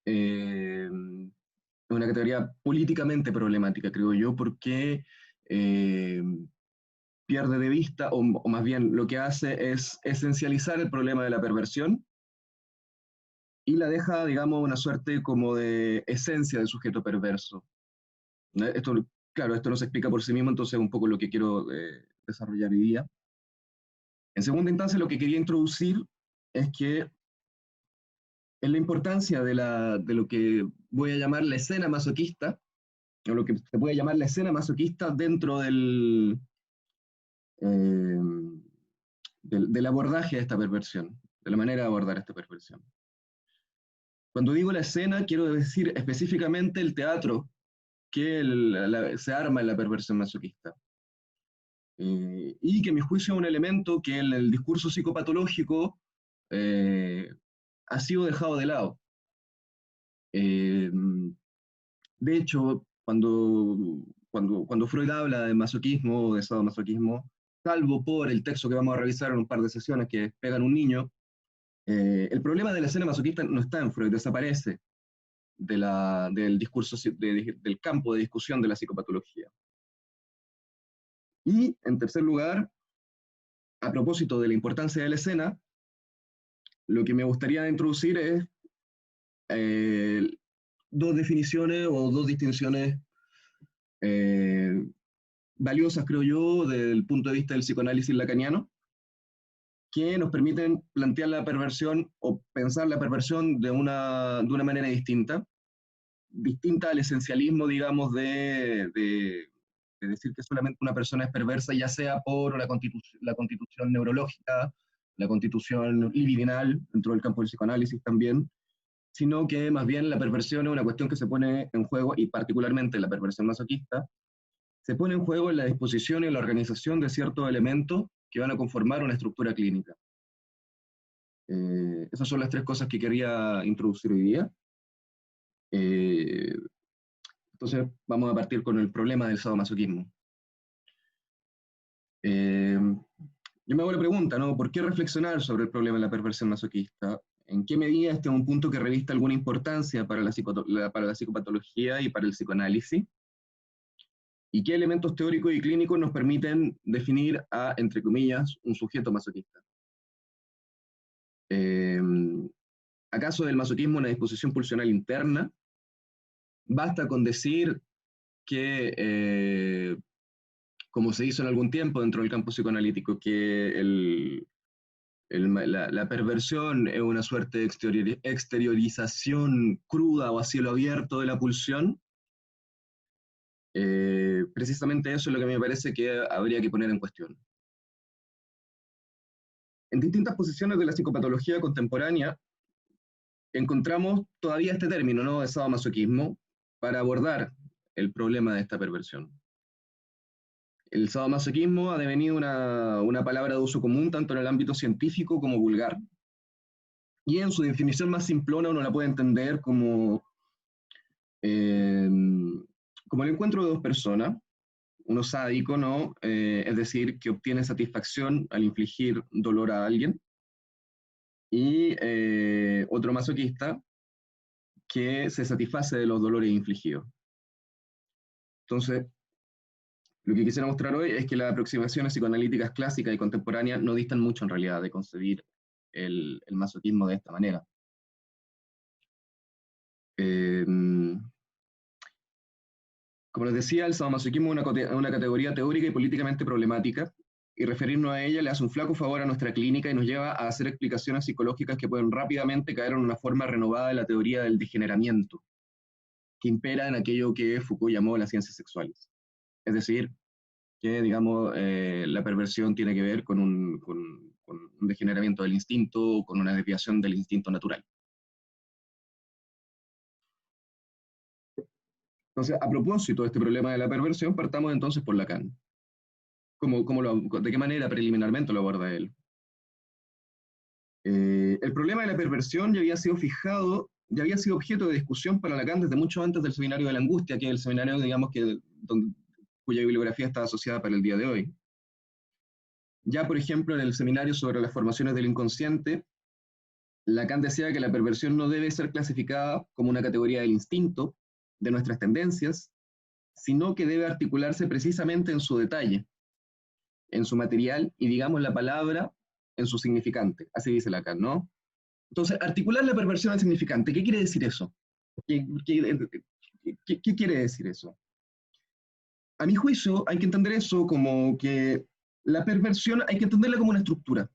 eh, una categoría políticamente problemática, creo yo, porque eh, pierde de vista, o más bien lo que hace es esencializar el problema de la perversión y la deja, digamos, una suerte como de esencia del sujeto perverso. ¿No? Esto, claro, esto no se explica por sí mismo, entonces es un poco lo que quiero desarrollar hoy día. En segunda instancia, lo que quería introducir es que es la importancia de lo que voy a llamar la escena masoquista, o lo que se puede llamar la escena masoquista dentro eh, del abordaje de esta perversión, de la manera de abordar esta perversión. Cuando digo la escena, quiero decir específicamente el teatro que se arma en la perversión masoquista. Y que a mi juicio es un elemento que en el discurso psicopatológico eh, ha sido dejado de lado. Eh, de hecho, cuando Freud habla de masoquismo o de sadomasoquismo, salvo por el texto que vamos a revisar en un par de sesiones que pegan un niño, el problema de la escena masoquista no está en Freud, desaparece del discurso, del campo de discusión de la psicopatología. Y, en tercer lugar, a propósito de la importancia de la escena, lo que me gustaría introducir es eh, dos definiciones o dos distinciones eh, valiosas, creo yo, desde el punto de vista del psicoanálisis lacaniano, que nos permiten plantear la perversión o pensar la perversión de una manera distinta, distinta al esencialismo, digamos, de decir que solamente una persona es perversa, ya sea por la constitución neurológica, la constitución libidinal, dentro del campo del psicoanálisis también, sino que más bien la perversión es una cuestión que se pone en juego, y particularmente la perversión masoquista, se pone en juego en la disposición y en la organización de ciertos elementos que van a conformar una estructura clínica. Esas son las tres cosas que quería introducir hoy día. Eh, entonces vamos a partir con el problema del sadomasoquismo. Eh, yo me hago la pregunta, ¿no? ¿Por qué reflexionar sobre el problema de la perversión masoquista? ¿En qué medida este es un punto que revista alguna importancia para para la psicopatología y para el psicoanálisis? ¿Y qué elementos teóricos y clínicos nos permiten definir a, entre comillas, un sujeto masoquista? Eh, ¿Acaso el masoquismo es una disposición pulsional interna? Basta con decir que, como se hizo en algún tiempo dentro del campo psicoanalítico, que la perversión es una suerte de exteriorización cruda o a cielo abierto de la pulsión. Precisamente eso es lo que me parece que habría que poner en cuestión. En distintas posiciones de la psicopatología contemporánea encontramos todavía este término, ¿no?, de sadomasoquismo, para abordar el problema de esta perversión. El sadomasoquismo ha devenido una palabra de uso común tanto en el ámbito científico como vulgar, y en su definición más simplona uno la puede entender eh, como el encuentro de dos personas, uno sádico, ¿no? Es decir, que obtiene satisfacción al infligir dolor a alguien, y otro masoquista que se satisface de los dolores infligidos. Entonces, lo que quisiera mostrar hoy es que las aproximaciones psicoanalíticas clásicas y contemporáneas no distan mucho en realidad de concebir el masoquismo de esta manera. Eh, Como les decía, el sadomasoquismo es una categoría teórica y políticamente problemática, y referirnos a ella le hace un flaco favor a nuestra clínica y nos lleva a hacer explicaciones psicológicas que pueden rápidamente caer en una forma renovada de la teoría del degeneramiento, que impera en aquello que Foucault llamó las ciencias sexuales. Es decir, que, digamos, la perversión tiene que ver con un degeneramiento del instinto, con una desviación del instinto natural. Entonces, a propósito de este problema de la perversión, partamos entonces por Lacan. ¿De qué manera preliminarmente lo aborda él? El problema de la perversión ya había sido fijado, ya había sido objeto de discusión para Lacan desde mucho antes del Seminario de la Angustia, que es el seminario, digamos, cuya bibliografía está asociada para el día de hoy. Ya, por ejemplo, en el seminario sobre las formaciones del inconsciente, Lacan decía que la perversión no debe ser clasificada como una categoría del instinto, de nuestras tendencias, sino que debe articularse precisamente en su detalle, en su material y, digamos, la palabra en su significante. Así dice Lacan, ¿no? Entonces, articular la perversión al significante, ¿qué quiere decir eso? ¿Qué quiere decir eso? A mi juicio, hay que entender eso como que la perversión hay que entenderla como una estructura.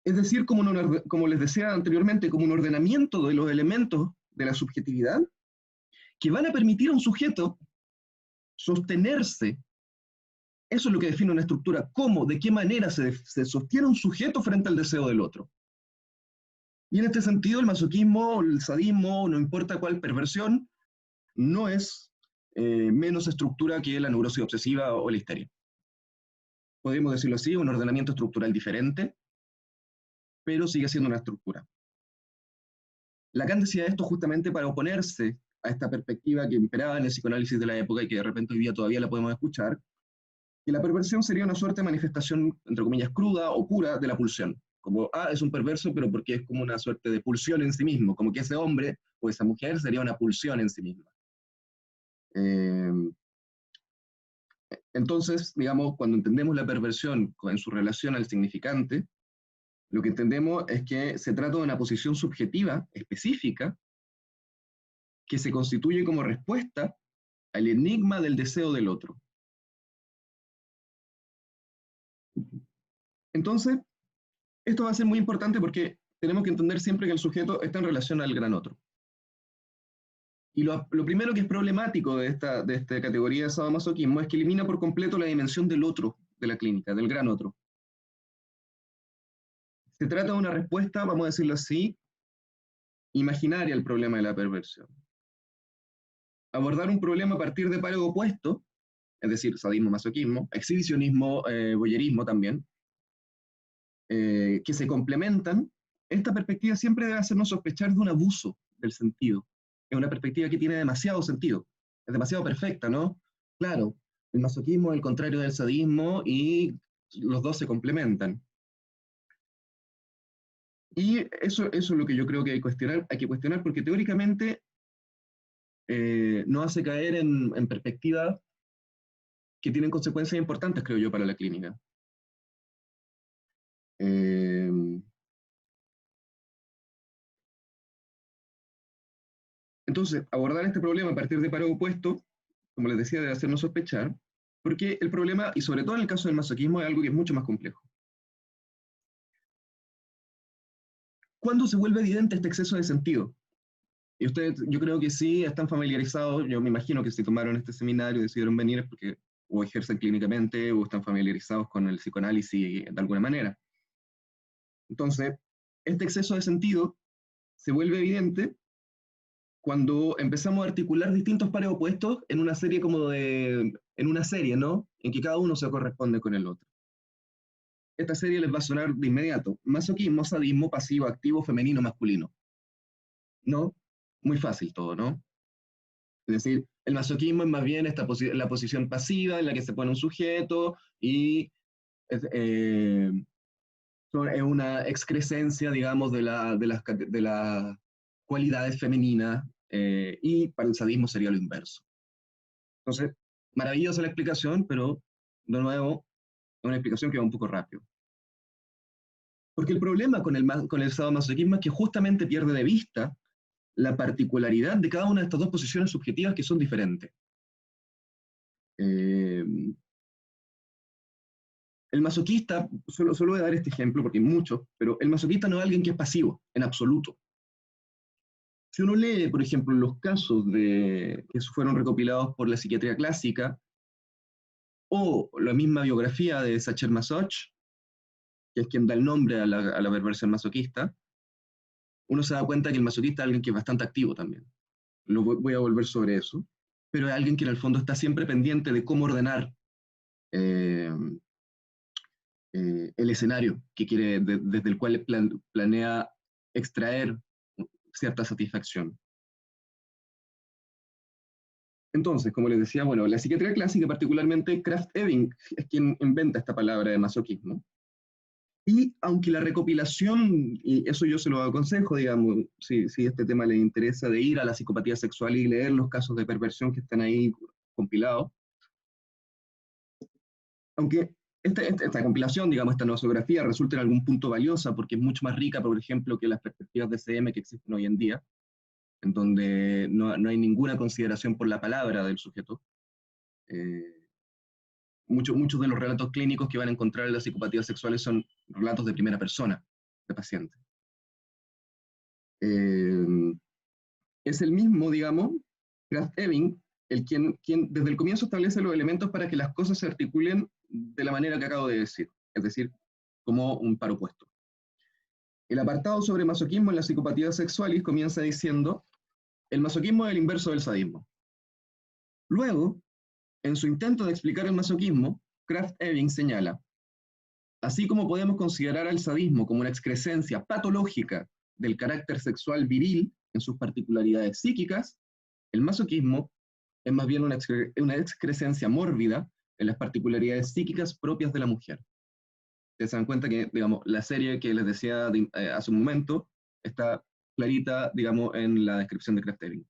Es decir, como les decía anteriormente, como un ordenamiento de los elementos de la subjetividad que van a permitir a un sujeto sostenerse. Eso es lo que define una estructura. ¿Cómo? ¿De qué manera se sostiene un sujeto frente al deseo del otro? Y en este sentido, el masoquismo, el sadismo, no importa cuál perversión, no es menos estructura que la neurosis obsesiva o la histeria. Podríamos decirlo así, un ordenamiento estructural diferente, pero sigue siendo una estructura. Lacan decía esto justamente para oponerse a esta perspectiva que imperaba en el psicoanálisis de la época y que de repente hoy día todavía la podemos escuchar, que la perversión sería una suerte de manifestación, entre comillas, cruda o pura de la pulsión. Como, es un perverso, pero porque es como una suerte de pulsión en sí mismo, como que ese hombre o esa mujer sería una pulsión en sí misma. Eh, entonces, digamos, cuando entendemos la perversión en su relación al significante, lo que entendemos es que se trata de una posición subjetiva específica que se constituye como respuesta al enigma del deseo del otro. Entonces, esto va a ser muy importante porque tenemos que entender siempre que el sujeto está en relación al gran otro. Y lo primero que es problemático de esta categoría de sadomasoquismo es que elimina por completo la dimensión del otro, de la clínica, del gran otro. Se trata de una respuesta, vamos a decirlo así, imaginaria al problema de la perversión. Abordar un problema a partir de pares opuestos, es decir, sadismo, masoquismo, exhibicionismo, voyerismo también, que se complementan, esta perspectiva siempre debe hacernos sospechar de un abuso del sentido. Es una perspectiva que tiene demasiado sentido, es demasiado perfecta, ¿no? Claro, el masoquismo es el contrario del sadismo y los dos se complementan. Y eso es lo que yo creo que hay que cuestionar porque teóricamente nos hace caer en perspectivas que tienen consecuencias importantes, creo yo, para la clínica. Eh, entonces, abordar este problema a partir de pares opuestos, como les decía, debe hacernos sospechar, porque el problema, y sobre todo en el caso del masoquismo, es algo que es mucho más complejo. ¿Cuándo se vuelve evidente este exceso de sentido? Y ustedes, yo creo que sí están familiarizados, yo me imagino que si tomaron este seminario y decidieron venir es porque o ejercen clínicamente o están familiarizados con el psicoanálisis de alguna manera. Entonces, este exceso de sentido se vuelve evidente cuando empezamos a articular distintos pares opuestos en una serie en una serie, ¿no? En que cada uno se corresponde con el otro. Esta serie les va a sonar de inmediato. Masoquismo, sadismo, pasivo, activo, femenino, masculino. ¿No? Muy fácil todo, ¿no? Es decir, el masoquismo es más bien la posición pasiva en la que se pone un sujeto y eh, es una excrescencia, digamos, de las cualidades femeninas y para el sadismo sería lo inverso. Entonces, maravillosa la explicación, pero de nuevo, es una explicación que va un poco rápido. Porque el problema con el sadomasoquismo es que justamente pierde de vista la particularidad de cada una de estas dos posiciones subjetivas que son diferentes. Eh, el masoquista, solo voy a dar este ejemplo porque hay muchos, pero el masoquista no es alguien que es pasivo, en absoluto. Si uno lee, por ejemplo, los casos que fueron recopilados por la psiquiatría clásica o la misma biografía de Sacher-Masoch, que es quien da el nombre a la perversión masoquista, uno se da cuenta que el masoquista es alguien que es bastante activo también. Voy a volver sobre eso, pero es alguien que en el fondo está siempre pendiente de cómo ordenar eh, el escenario que quiere, desde el cual planea extraer cierta satisfacción. Entonces, como les decía, bueno, la psiquiatría clásica, particularmente Krafft-Ebing, es quien inventa esta palabra de masoquismo. Y aunque la recopilación, y eso yo se lo aconsejo, digamos, si este tema les interesa, de ir a la psicopatía sexual y leer los casos de perversión que están ahí compilados, aunque esta compilación, digamos, esta nosografía resulta en algún punto valiosa porque es mucho más rica, por ejemplo, que las perspectivas de CM que existen hoy en día, en donde no hay ninguna consideración por la palabra del sujeto. Muchos de los relatos clínicos que van a encontrar en las psicopatías sexuales son relatos de primera persona, de paciente. Es el mismo, digamos, Krafft-Ebing, quien desde el comienzo establece los elementos para que las cosas se articulen de la manera que acabo de decir, es decir, como un par opuesto. El apartado sobre masoquismo en la psicopatía sexualis comienza diciendo: el masoquismo es el inverso del sadismo. Luego, en su intento de explicar el masoquismo, Krafft-Ebing señala: así como podemos considerar al sadismo como una excrescencia patológica del carácter sexual viril en sus particularidades psíquicas, el masoquismo es más bien una excrescencia mórbida en las particularidades psíquicas propias de la mujer. Ustedes se dan cuenta que, digamos, la serie que les decía hace un momento está clarita, digamos, en la descripción de Krafft-Ebing.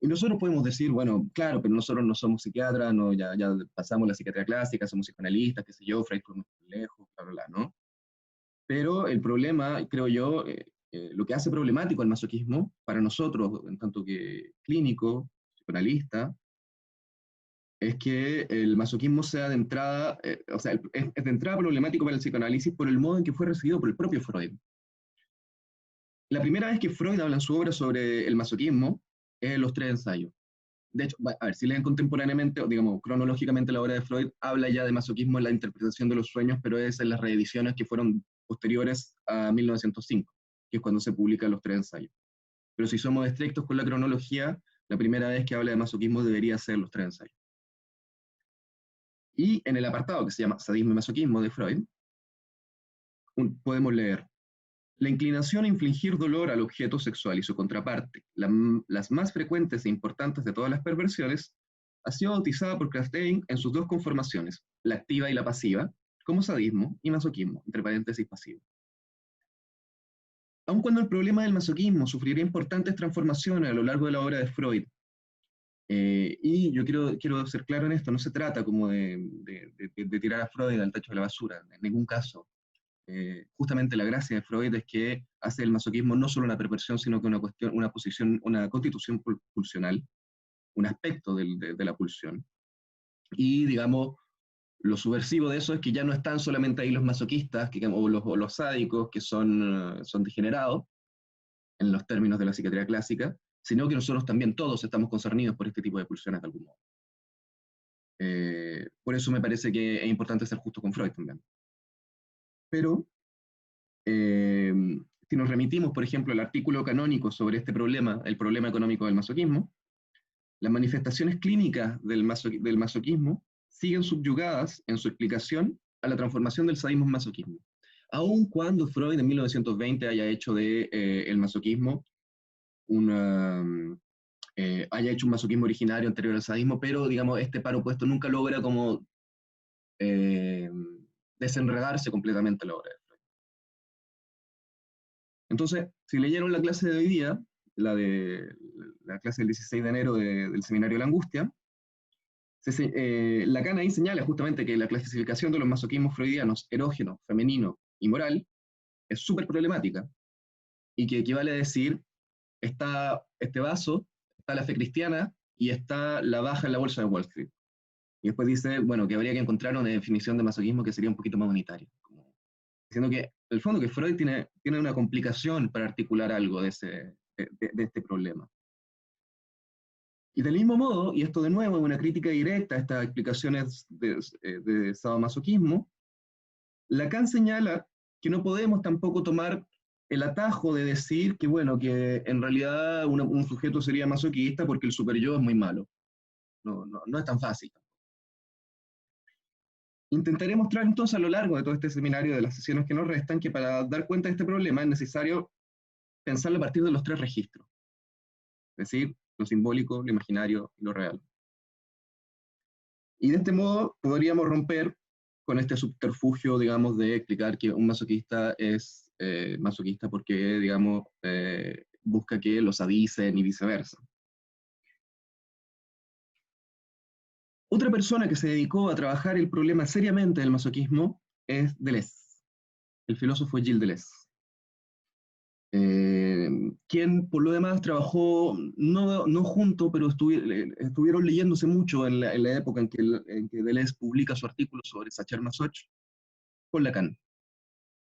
Y nosotros podemos decir, bueno, claro, pero nosotros no somos psiquiatras, no, ya pasamos la psiquiatría clásica, somos psicoanalistas, qué sé yo, Freud por nuestro lejos, bla, bla, bla, ¿no? Pero el problema, creo yo, lo que hace problemático el masoquismo para nosotros, en tanto que clínico, psicoanalista, es que el masoquismo sea de entrada, o sea, es de entrada problemático para el psicoanálisis por el modo en que fue recibido por el propio Freud. La primera vez que Freud habla en su obra sobre el masoquismo es en los tres ensayos. De hecho, a ver, si leen contemporáneamente, o digamos, cronológicamente la obra de Freud, habla ya de masoquismo en la interpretación de los sueños, pero es en las reediciones que fueron posteriores a 1905, que es cuando se publican los tres ensayos. Pero si somos estrictos con la cronología, la primera vez que habla de masoquismo debería ser los tres ensayos. Y en el apartado que se llama Sadismo y Masoquismo de Freud, podemos leer: la inclinación a infligir dolor al objeto sexual y su contraparte, las más frecuentes e importantes de todas las perversiones, ha sido bautizada por Krafft-Ebing en sus dos conformaciones, la activa y la pasiva, como sadismo y masoquismo, entre paréntesis pasivo. Aun cuando el problema del masoquismo sufriría importantes transformaciones a lo largo de la obra de Freud, y yo quiero ser claro en esto, no se trata como de tirar a Freud al tacho de la basura, en ningún caso. Justamente la gracia de Freud es que hace el masoquismo no solo una perversión, sino que una constitución pulsional, un aspecto de la pulsión. Y, digamos, lo subversivo de eso es que ya no están solamente ahí los masoquistas o los sádicos, que son degenerados, en los términos de la psiquiatría clásica, sino que nosotros también todos estamos concernidos por este tipo de pulsiones de algún modo. Por eso me parece que es importante ser justo con Freud también. Pero si nos remitimos, por ejemplo, al artículo canónico sobre este problema, el problema económico del masoquismo, las manifestaciones clínicas del masoquismo siguen subyugadas en su explicación a la transformación del sadismo en masoquismo. Aun cuando Freud en 1920 haya hecho el masoquismo haya hecho un masoquismo originario anterior al sadismo, pero digamos, este par opuesto nunca logra como desenredarse completamente la obra de Freud. Entonces, si leyeron la clase de hoy día, la clase del 16 de enero del Seminario de la Angustia, Lacan ahí señala justamente que la clasificación de los masoquismos freudianos, erógeno, femenino y moral, es súper problemática, y que equivale a decir: está este vaso, está la fe cristiana y está la baja en la bolsa de Wall Street. Y después dice, bueno, que habría que encontrar una definición de masoquismo que sería un poquito más unitaria. Diciendo que, en el fondo, que Freud tiene una complicación para articular algo de este problema. Y del mismo modo, y esto de nuevo es una crítica directa a estas explicaciones de sadomasoquismo, Lacan señala que no podemos tampoco tomar el atajo de decir que, bueno, que en realidad un sujeto sería masoquista porque el superyo es muy malo. No es tan fácil. Intentaré mostrar entonces a lo largo de todo este seminario, de las sesiones que nos restan, que para dar cuenta de este problema es necesario pensarlo a partir de los tres registros. Es decir, lo simbólico, lo imaginario y lo real. Y de este modo podríamos romper con este subterfugio, digamos, de explicar que un masoquista es masoquista porque, digamos, busca que los avisen y viceversa. Otra persona que se dedicó a trabajar el problema seriamente del masoquismo es Deleuze, el filósofo Gilles Deleuze, quien por lo demás trabajó no junto, pero estuvieron leyéndose mucho en la época en que Deleuze publica su artículo sobre Sacher-Masoch con Lacan.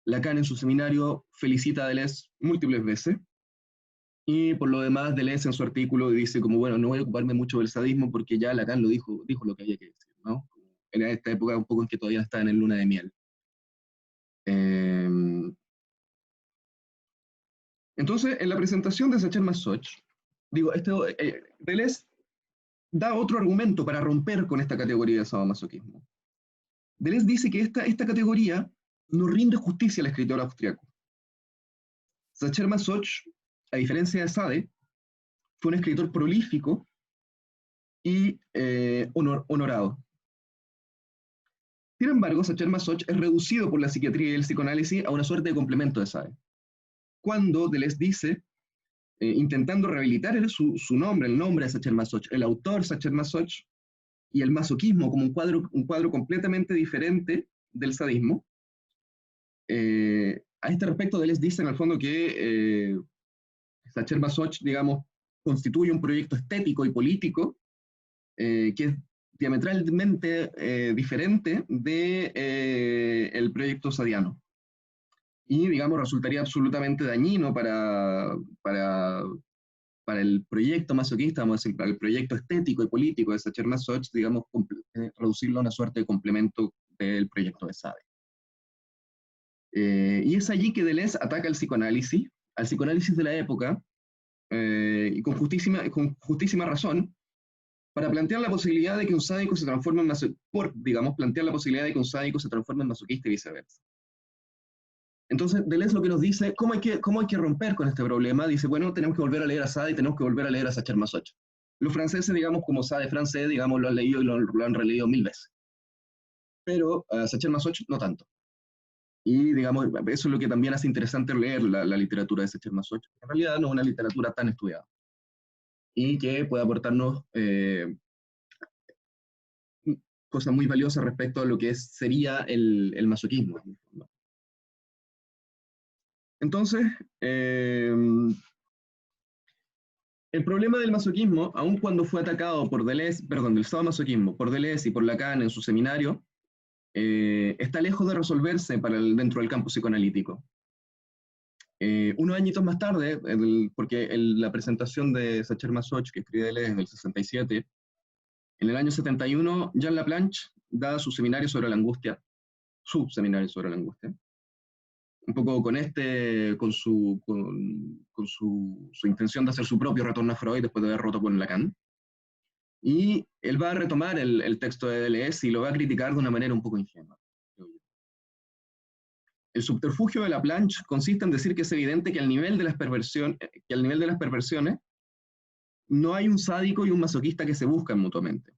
Lacan en su seminario felicita a Deleuze múltiples veces, y por lo demás Deleuze en su artículo dice como, bueno, no voy a ocuparme mucho del sadismo porque ya Lacan dijo lo que había que decir, ¿no? En esta época un poco en que todavía está en el luna de miel. Entonces, en la presentación de Sacher-Masoch, digo, Deleuze da otro argumento para romper con esta categoría de sadomasoquismo. Deleuze dice que esta categoría no rinde justicia al escritor austriaco. Sacher-Masoch, a diferencia de Sade, fue un escritor prolífico y honorado. Sin embargo, Sacher-Masoch es reducido por la psiquiatría y el psicoanálisis a una suerte de complemento de Sade. Cuando Deleuze dice, intentando rehabilitar su nombre, el nombre de Sacher-Masoch, el autor Sacher-Masoch, y el masoquismo como un cuadro completamente diferente del sadismo, a este respecto Deleuze dice en el fondo que Sacher-Masoch, digamos, constituye un proyecto estético y político que es diametralmente diferente del proyecto sadiano. Y, digamos, resultaría absolutamente dañino para el proyecto masoquista, vamos a decir, para el proyecto estético y político de Sacher-Masoch, digamos, reducirlo a una suerte de complemento del proyecto de Sade. Y es allí que Deleuze ataca al psicoanálisis de la época, y con justísima razón, para plantear la posibilidad de que un sádico se transforme en masoquista, plantear la posibilidad de que un sádico se transforme en masoquista y viceversa. Entonces, Deleuze lo que nos dice, ¿cómo hay que romper con este problema? Dice, bueno, tenemos que volver a leer a Sade y tenemos que volver a leer a Sacher-Masoch. Los franceses, digamos, como Sade francés, digamos, lo han leído y lo han releído 1000 veces. Pero a Sacher-Masoch no tanto. Y, digamos, eso es lo que también hace interesante leer la literatura de Sacher-Masoch. En realidad no es una literatura tan estudiada. Y que puede aportarnos cosas muy valiosas respecto a lo que sería el masoquismo. Entonces, el problema del masoquismo, aun cuando fue atacado por Deleuze, perdón, del sadomasoquismo, por Deleuze y por Lacan en su seminario, está lejos de resolverse dentro del campo psicoanalítico. Unos añitos más tarde, porque la presentación de Sacher-Masoch, que escribe Deleuze en el 67, en el año 71, Jean Laplanche da su seminario sobre la angustia, un poco con su intención de hacer su propio retorno a Freud después de haber roto con Lacan. Y él va a retomar el texto de Deleuze y lo va a criticar de una manera un poco ingenua. El subterfugio de Laplanche consiste en decir que es evidente que al nivel de las perversiones no hay un sádico y un masoquista que se buscan mutuamente.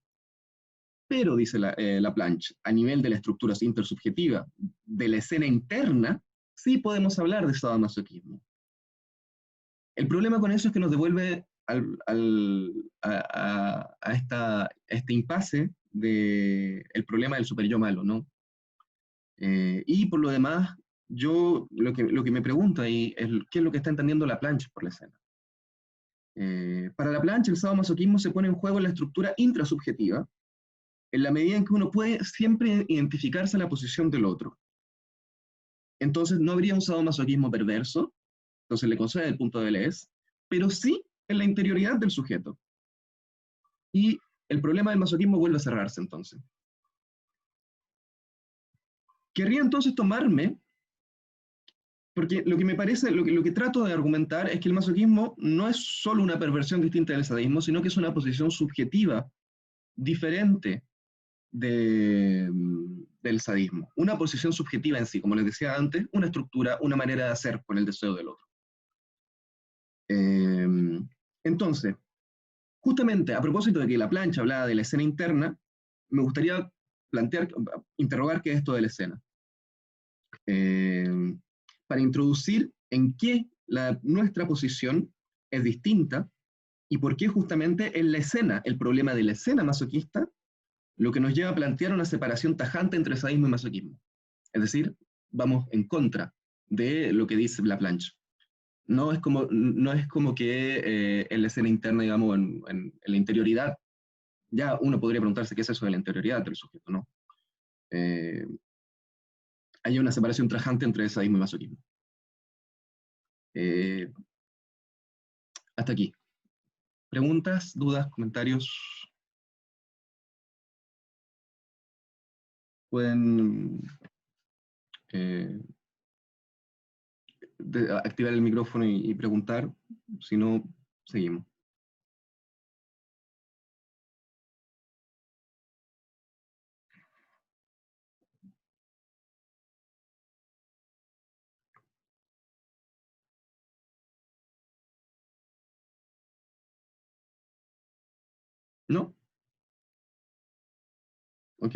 Pero, dice Laplanche, a nivel de la estructura intersubjetiva, de la escena interna, sí podemos hablar de sadomasoquismo. El problema con eso es que nos devuelve a este impasse del problema del superyo malo, ¿no? Y por lo demás, yo lo que me pregunto ahí es qué es lo que está entendiendo Laplanche por la escena. Para Laplanche, el sadomasoquismo se pone en juego en la estructura intrasubjetiva, en la medida en que uno puede siempre identificarse en la posición del otro. Entonces no habría un sadomasoquismo perverso, entonces le concede el punto de Deleuze, pero sí en la interioridad del sujeto. Y el problema del masoquismo vuelve a cerrarse entonces. Querría entonces tomarme, porque lo que me parece, lo que trato de argumentar es que el masoquismo no es solo una perversión distinta del sadismo, sino que es una posición subjetiva diferente del sadismo. Una posición subjetiva en sí, como les decía antes, una estructura, una manera de hacer con el deseo del otro. Entonces, justamente a propósito de que Laplanche hablaba de la escena interna, me gustaría interrogar qué es esto de la escena. Para introducir en qué nuestra posición es distinta y por qué justamente en la escena, el problema de la escena masoquista, lo que nos lleva a plantear una separación tajante entre sadismo y masoquismo. Es decir, vamos en contra de lo que dice Laplanche. No es como que en la escena interna, digamos, en la interioridad, ya uno podría preguntarse qué es eso de la interioridad del sujeto, ¿no? Hay una separación tajante entre sadismo y masoquismo. Hasta aquí. ¿Preguntas, dudas, comentarios? Pueden activar el micrófono y preguntar, si no, seguimos. ¿No? Ok.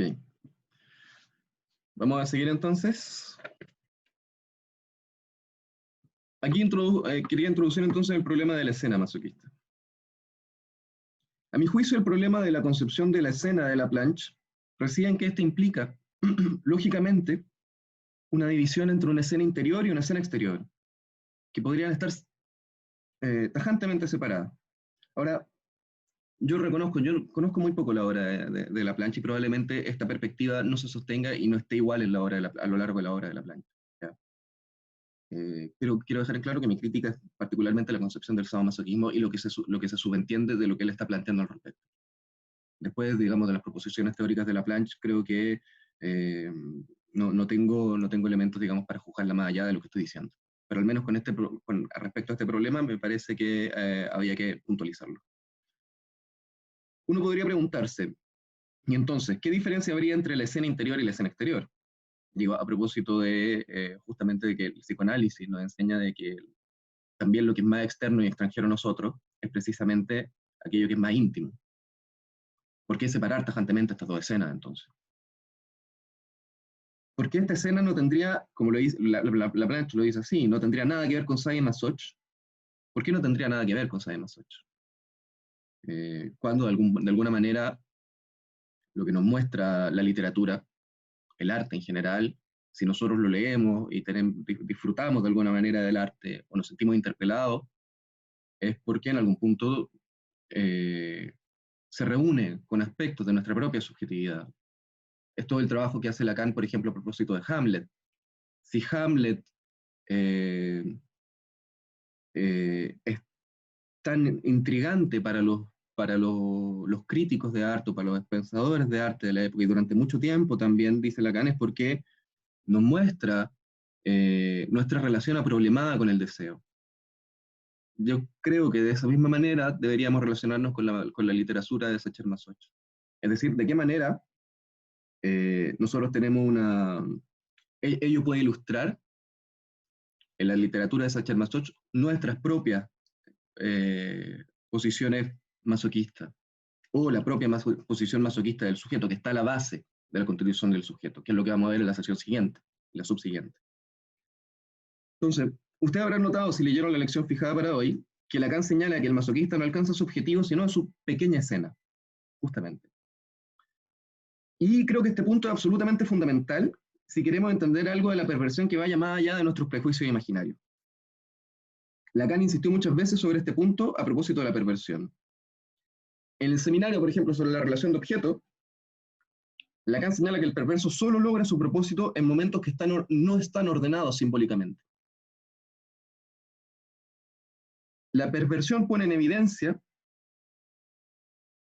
Vamos a seguir entonces. Aquí quería introducir entonces el problema de la escena masoquista. A mi juicio, el problema de la concepción de la escena de Laplanche reside en que ésta implica, lógicamente, una división entre una escena interior y una escena exterior, que podrían estar tajantemente separadas. Ahora, yo conozco muy poco la obra de Laplanche y probablemente esta perspectiva no se sostenga y no esté igual en la obra a lo largo de la obra de Laplanche. Pero quiero dejar en claro que mi crítica es particularmente la concepción del sadomasoquismo y lo que se subentiende de lo que él está planteando al respecto. Después, digamos, de las proposiciones teóricas de Laplanche, creo que no tengo elementos, digamos, para juzgarla más allá de lo que estoy diciendo. Pero al menos respecto a este problema, me parece que había que puntualizarlo. Uno podría preguntarse, y entonces, ¿qué diferencia habría entre la escena interior y la escena exterior? Digo, a propósito de justamente de que el psicoanálisis nos enseña de que también lo que es más externo y extranjero a nosotros es precisamente aquello que es más íntimo. ¿Por qué separar tajantemente estas dos escenas, entonces? ¿Por qué esta escena no tendría, como lo dice, Laplanche lo dice así, no tendría nada que ver con Sade Masoch? ¿Por qué no tendría nada que ver con Sade Masoch? Cuando de alguna manera lo que nos muestra la literatura, el arte en general, si nosotros lo leemos y disfrutamos de alguna manera del arte o nos sentimos interpelados, es porque en algún punto se reúne con aspectos de nuestra propia subjetividad. Es todo el trabajo que hace Lacan, por ejemplo, a propósito de Hamlet. Si Hamlet es tan intrigante para los críticos de arte, o para los pensadores de arte de la época, y durante mucho tiempo también, dice Lacan, es porque nos muestra nuestra relación aproblemada con el deseo. Yo creo que de esa misma manera deberíamos relacionarnos con la literatura de Sacher Masoch. Es decir, de qué manera nosotros tenemos ello puede ilustrar en la literatura de Sacher Masoch nuestras propias posiciones masoquistas, o la propia posición masoquista del sujeto, que está a la base de la constitución del sujeto, que es lo que vamos a ver en la sección siguiente, la subsiguiente. Entonces, usted habrá notado, si leyeron la lección fijada para hoy, que Lacan señala que el masoquista no alcanza su objetivo, sino a su pequeña escena, justamente. Y creo que este punto es absolutamente fundamental si queremos entender algo de la perversión que vaya más allá de nuestros prejuicios imaginarios. Lacan insistió muchas veces sobre este punto a propósito de la perversión. En el seminario, por ejemplo, sobre la relación de objeto, Lacan señala que el perverso solo logra su propósito en momentos que no están ordenados simbólicamente. La perversión pone en evidencia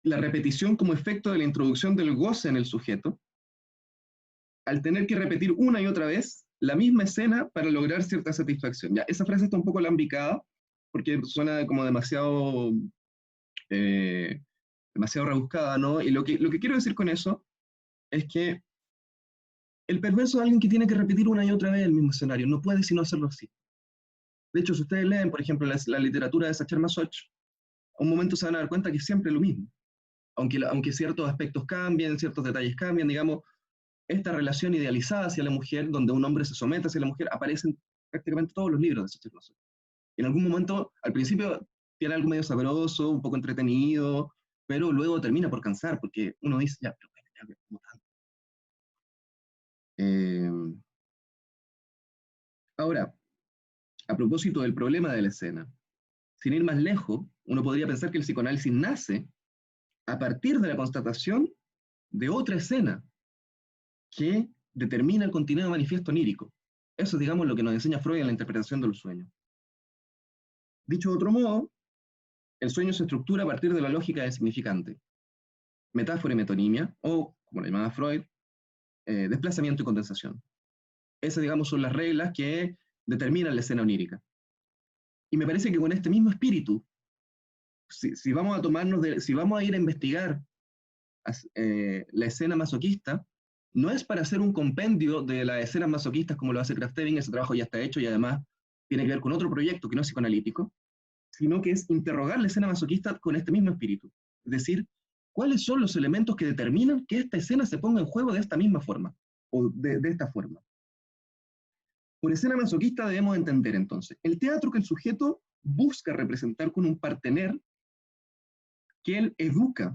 la repetición como efecto de la introducción del goce en el sujeto, al tener que repetir una y otra vez la misma escena para lograr cierta satisfacción. Ya, esa frase está un poco alambicada, porque suena como demasiado rebuscada, ¿no? Y lo que quiero decir con eso es que el perverso es alguien que tiene que repetir una y otra vez el mismo escenario, no puede sino hacerlo así. De hecho, si ustedes leen, por ejemplo, la literatura de Sacher Masoch, a un momento se van a dar cuenta que es siempre lo mismo. Aunque ciertos aspectos cambien, ciertos detalles cambian, digamos, esta relación idealizada hacia la mujer, donde un hombre se somete hacia la mujer, aparece en prácticamente todos los libros de Sosternoso. En algún momento, al principio, tiene algo medio sabroso, un poco entretenido, pero luego termina por cansar, porque uno dice, ya, pero bueno, ya, como tanto. Ahora, a propósito del problema de la escena, sin ir más lejos, uno podría pensar que el psicoanálisis nace a partir de la constatación de otra escena que determina el continuo manifiesto onírico. Eso es, digamos, lo que nos enseña Freud en la interpretación de los sueños. Dicho de otro modo, el sueño se estructura a partir de la lógica del significante, metáfora y metonimia, o, como la llamaba Freud, desplazamiento y condensación. Esas, digamos, son las reglas que determinan la escena onírica. Y me parece que con este mismo espíritu, si vamos a tomarnos si vamos a ir a investigar la escena masoquista, no es para hacer un compendio de las escenas masoquistas como lo hace Krafft-Ebing, ese trabajo ya está hecho y además tiene que ver con otro proyecto que no es psicoanalítico, sino que es interrogar la escena masoquista con este mismo espíritu. Es decir, ¿cuáles son los elementos que determinan que esta escena se ponga en juego de esta misma forma, o de esta forma? Por escena masoquista debemos entender entonces el teatro que el sujeto busca representar con un partener que él educa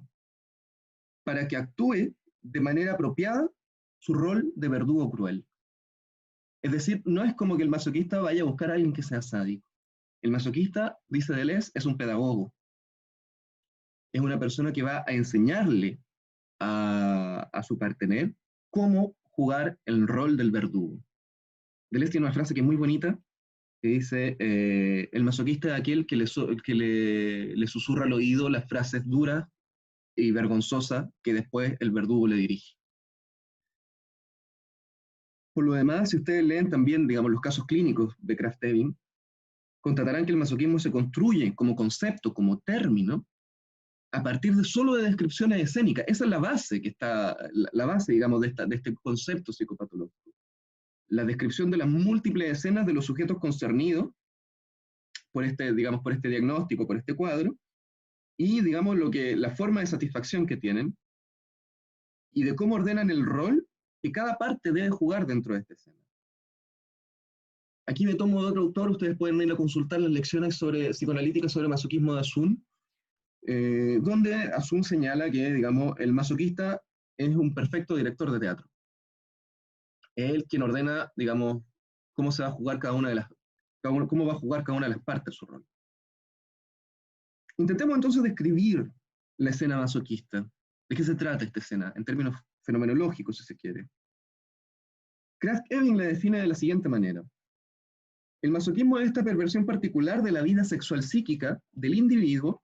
para que actúe de manera apropiada su rol de verdugo cruel. Es decir, no es como que el masoquista vaya a buscar a alguien que sea sádico. El masoquista, dice Deleuze, es un pedagogo. Es una persona que va a enseñarle a su partener cómo jugar el rol del verdugo. Deleuze tiene una frase que es muy bonita, que dice, el masoquista es aquel que le susurra al oído las frases duras y vergonzosas que después el verdugo le dirige. Por lo demás, si ustedes leen también, digamos, los casos clínicos de Krafft-Ebing, constatarán que el masoquismo se construye como concepto, como término, a partir de solo de descripciones escénicas. Esa es la base que está, la base, digamos, de este concepto psicopatológico. La descripción de las múltiples escenas de los sujetos concernidos por digamos, por este diagnóstico, por este cuadro, y, digamos, la forma de satisfacción que tienen, y de cómo ordenan el rol que cada parte debe jugar dentro de esta escena. Aquí me tomo de otro autor, ustedes pueden ir a consultar las lecciones psicoanalíticas sobre masoquismo de Asun, donde Asun señala que, digamos, el masoquista es un perfecto director de teatro. Es él quien ordena, digamos, cómo se va a jugar cómo va a jugar cada una de las partes de su rol. Intentemos entonces describir la escena masoquista. ¿De qué se trata esta escena? En términos fenomenológicos, si se quiere. Krafft-Ebing la define de la siguiente manera. El masoquismo es esta perversión particular de la vida sexual psíquica del individuo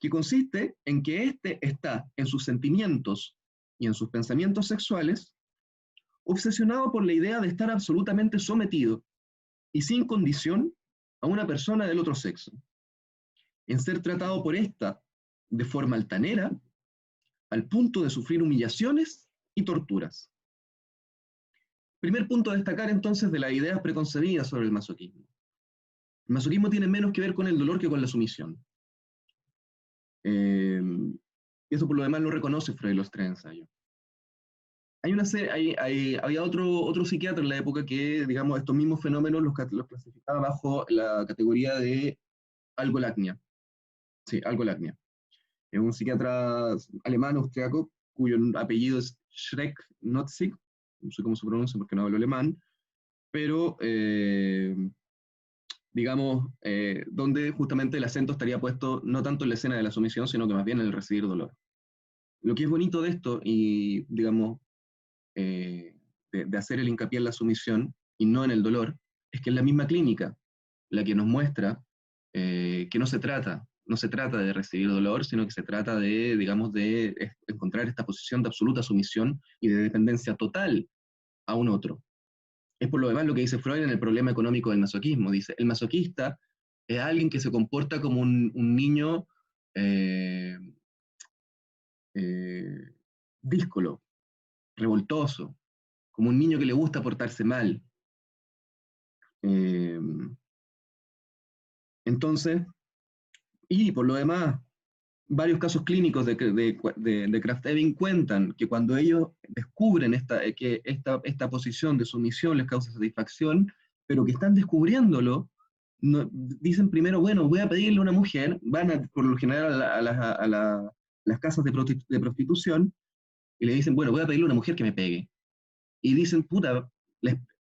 que consiste en que éste está en sus sentimientos y en sus pensamientos sexuales obsesionado por la idea de estar absolutamente sometido y sin condición a una persona del otro sexo, en ser tratado por esta de forma altanera al punto de sufrir humillaciones y torturas. Primer punto a destacar entonces de las ideas preconcebidas sobre el masoquismo. El masoquismo tiene menos que ver con el dolor que con la sumisión. Eso por lo demás lo reconoce Freud en los 3 ensayos. Había otro psiquiatra en la época que, digamos, estos mismos fenómenos los clasificaba bajo la categoría de algolagnia. Sí, algolagnia. Es un psiquiatra alemán, austriaco, cuyo apellido es Schreck-Notzig, no sé cómo se pronuncia porque no hablo alemán, pero digamos, donde justamente el acento estaría puesto no tanto en la escena de la sumisión, sino que más bien en el recibir dolor. Lo que es bonito de esto, y digamos, de hacer el hincapié en la sumisión y no en el dolor, es que es la misma clínica la que nos muestra que no se trata de recibir dolor, sino que se trata de, digamos, de encontrar esta posición de absoluta sumisión y de dependencia total a un otro. Es por lo demás lo que dice Freud en el problema económico del masoquismo. Dice, el masoquista es alguien que se comporta como un niño díscolo, revoltoso, como un niño que le gusta portarse mal. Entonces, y por lo demás, varios casos clínicos de Krafft-Ebing cuentan que cuando ellos descubren que esta posición de sumisión les causa satisfacción, pero que están descubriéndolo, dicen primero, bueno, voy a pedirle a una mujer, por lo general a las casas de prostitución, y le dicen, bueno, voy a pedirle a una mujer que me pegue. Y dicen, puta,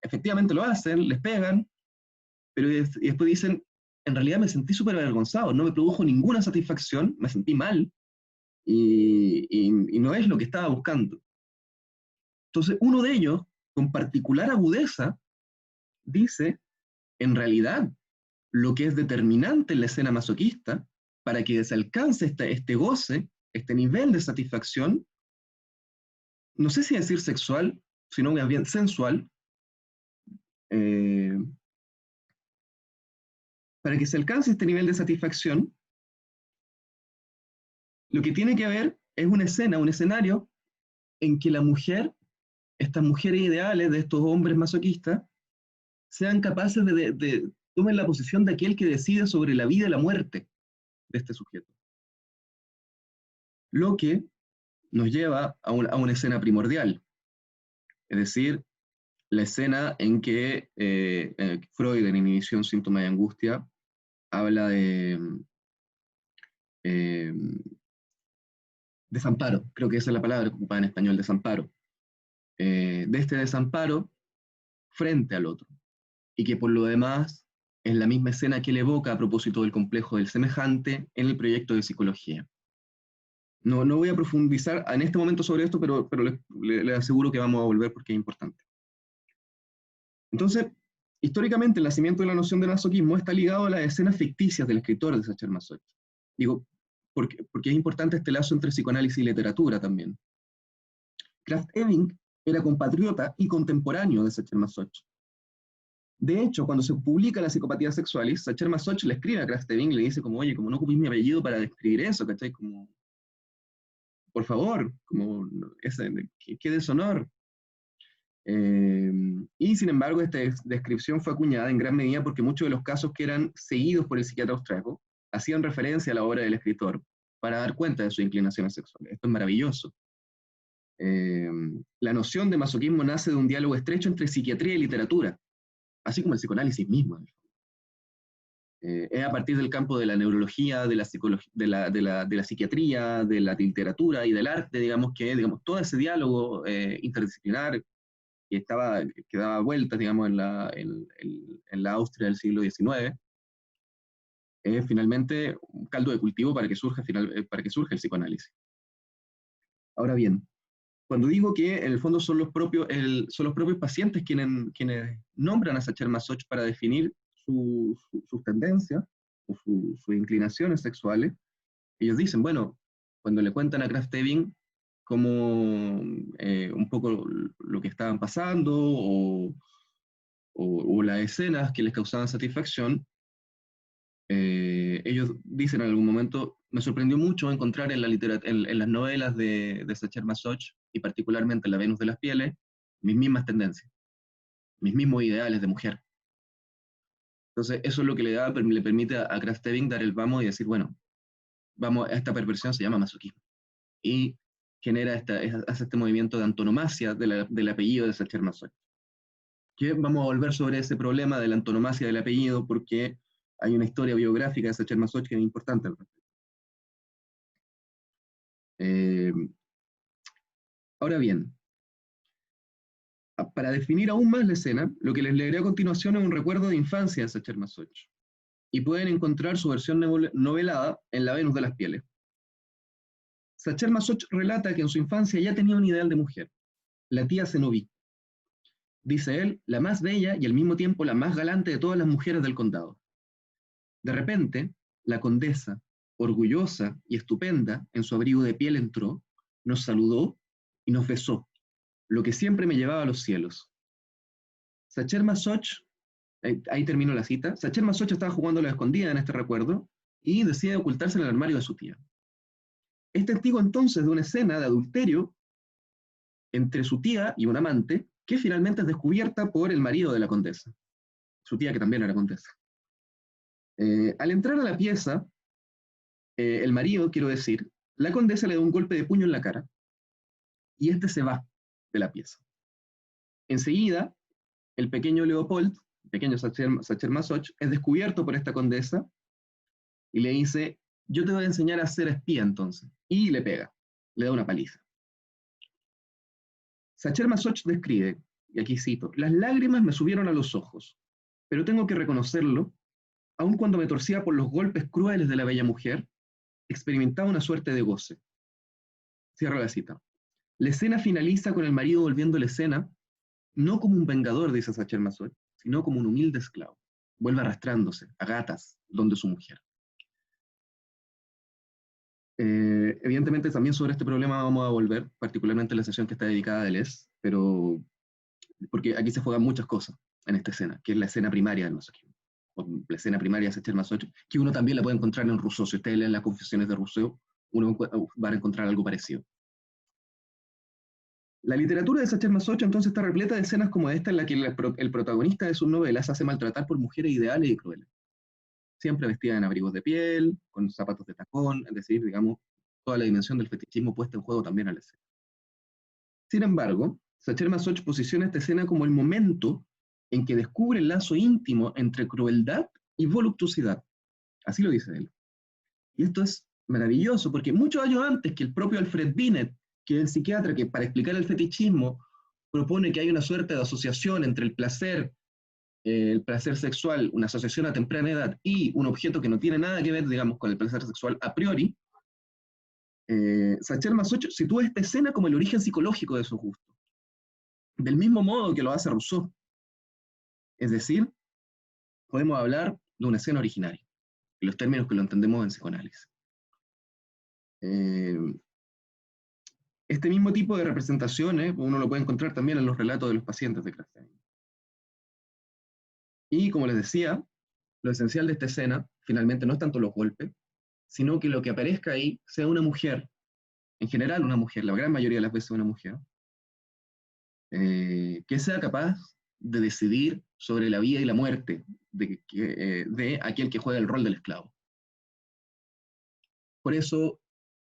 efectivamente lo hacen, les pegan, pero y después dicen, en realidad me sentí súper avergonzado, no me produjo ninguna satisfacción, me sentí mal, y no es lo que estaba buscando. Entonces, uno de ellos, con particular agudeza, dice, en realidad, lo que es determinante en la escena masoquista, para que se alcance este goce, este nivel de satisfacción, no sé si decir sexual, sino más bien sensual, eh, para que se alcance este nivel de satisfacción, lo que tiene que haber es una escena, un escenario en que la mujer, estas mujeres ideales de estos hombres masoquistas, sean capaces de tomen la posición de aquel que decide sobre la vida y la muerte de este sujeto. Lo que nos lleva a una escena primordial, es decir, la escena en que Freud, en Inhibición, Síntoma de Angustia, habla de desamparo, creo que esa es la palabra ocupada en español, desamparo, de este desamparo frente al otro, y que por lo demás es la misma escena que él evoca a propósito del complejo del semejante en el proyecto de psicología. No voy a profundizar en este momento sobre esto, pero les aseguro que vamos a volver porque es importante. Entonces, históricamente el nacimiento de la noción del masoquismo está ligado a las escenas ficticias del escritor de Sacher-Masoch. Digo, porque es importante este lazo entre psicoanálisis y literatura también. Krafft-Ebing era compatriota y contemporáneo de Sacher-Masoch. De hecho, cuando se publica La psicopatía sexualis, Sacher-Masoch le escribe a Krafft-Ebing y le dice como, oye, como no ocupís mi apellido para describir eso, ¿cachai? Como, por favor, como, qué deshonor. Y sin embargo, esta descripción fue acuñada en gran medida porque muchos de los casos que eran seguidos por el psiquiatra austriaco hacían referencia a la obra del escritor para dar cuenta de sus inclinaciones sexuales. Esto es maravilloso. La noción de masoquismo nace de un diálogo estrecho entre psiquiatría y literatura, así como el psicoanálisis mismo. Es a partir del campo de la neurología, de la psicología, de la psiquiatría, de la literatura y del arte, digamos, que todo ese diálogo interdisciplinar que daba vueltas, digamos, en la Austria del siglo XIX, es finalmente un caldo de cultivo para que surja el psicoanálisis. Ahora bien, cuando digo que en el fondo son los propios pacientes quienes nombran a Sacher-Masoch para definir sus tendencias o sus inclinaciones sexuales, ellos dicen, bueno, cuando le cuentan a Krafft-Ebing como un poco lo que estaban pasando o las escenas que les causaban satisfacción, ellos dicen en algún momento, me sorprendió mucho encontrar en las novelas de Sacher-Masoch, y particularmente en La Venus de las Pieles, mis mismas tendencias, mis mismos ideales de mujer. Entonces, eso es lo que le permite a Krafft-Ebing dar el vamos y decir, bueno, esta perversión se llama masoquismo. Y genera hace este movimiento de antonomasia del apellido de Sacher-Masoch. Que vamos a volver sobre ese problema de la antonomasia del apellido porque hay una historia biográfica de Sacher-Masoch que es importante al respecto. Ahora bien, para definir aún más la escena, lo que les leeré a continuación es un recuerdo de infancia de Sacher-Masoch, y pueden encontrar su versión novelada en La Venus de las Pieles. Sacher-Masoch relata que en su infancia ya tenía un ideal de mujer, la tía Zenobí. Dice él, la más bella y al mismo tiempo la más galante de todas las mujeres del condado. De repente, la condesa, orgullosa y estupenda, en su abrigo de piel entró, nos saludó y nos besó, lo que siempre me llevaba a los cielos. Sacher-Masoch, ahí terminó la cita, Sacher-Masoch estaba jugando a la escondida en este recuerdo y decide ocultarse en el armario de su tía. Es testigo entonces de una escena de adulterio entre su tía y un amante que finalmente es descubierta por el marido de la condesa, su tía que también era condesa. Al entrar a la pieza, el marido, quiero decir, la condesa le da un golpe de puño en la cara y este se va de la pieza. Enseguida, el pequeño Leopold, el pequeño Sacher Masoch, es descubierto por esta condesa y le dice, yo te voy a enseñar a ser espía entonces. Y le pega, le da una paliza. Sacher Masoch describe, y aquí cito, las lágrimas me subieron a los ojos, pero tengo que reconocerlo, aun cuando me torcía por los golpes crueles de la bella mujer, experimentaba una suerte de goce. Cierro la cita. La escena finaliza con el marido volviendo a la escena, no como un vengador, dice Sacher Masoch, sino como un humilde esclavo. Vuelve arrastrándose a gatas donde su mujer. Evidentemente también sobre este problema vamos a volver, particularmente en la sesión que está dedicada a Deleuze, pero porque aquí se juegan muchas cosas en esta escena, que es la escena primaria del masoquismo, o la escena primaria de Sacher Masoch, que uno también la puede encontrar en Rousseau. Si ustedes leen las confesiones de Rousseau, uno va a encontrar algo parecido. La literatura de Sacher Masoch entonces está repleta de escenas como esta en la que el protagonista de sus novelas se hace maltratar por mujeres ideales y crueles. Siempre vestida en abrigos de piel, con zapatos de tacón, es decir, digamos, toda la dimensión del fetichismo puesta en juego también a la escena. Sin embargo, Sacher Masoch posiciona esta escena como el momento en que descubre el lazo íntimo entre crueldad y voluptuosidad. Así lo dice él. Y esto es maravilloso, porque muchos años antes que el propio Alfred Binet, que es el psiquiatra que para explicar el fetichismo propone que hay una suerte de asociación entre el placer sexual, una asociación a temprana edad, y un objeto que no tiene nada que ver, digamos, con el placer sexual a priori, Sacher Masoch sitúa esta escena como el origen psicológico de su gusto, del mismo modo que lo hace Rousseau. Es decir, podemos hablar de una escena originaria, en los términos que lo entendemos en psicoanálisis. Este mismo tipo de representaciones uno lo puede encontrar también en los relatos de los pacientes de clase. Y como les decía, lo esencial de esta escena finalmente no es tanto los golpes, sino que lo que aparezca ahí sea una mujer, en general una mujer, la gran mayoría de las veces una mujer, que sea capaz de decidir sobre la vida y la muerte de aquel que juega el rol del esclavo. Por eso,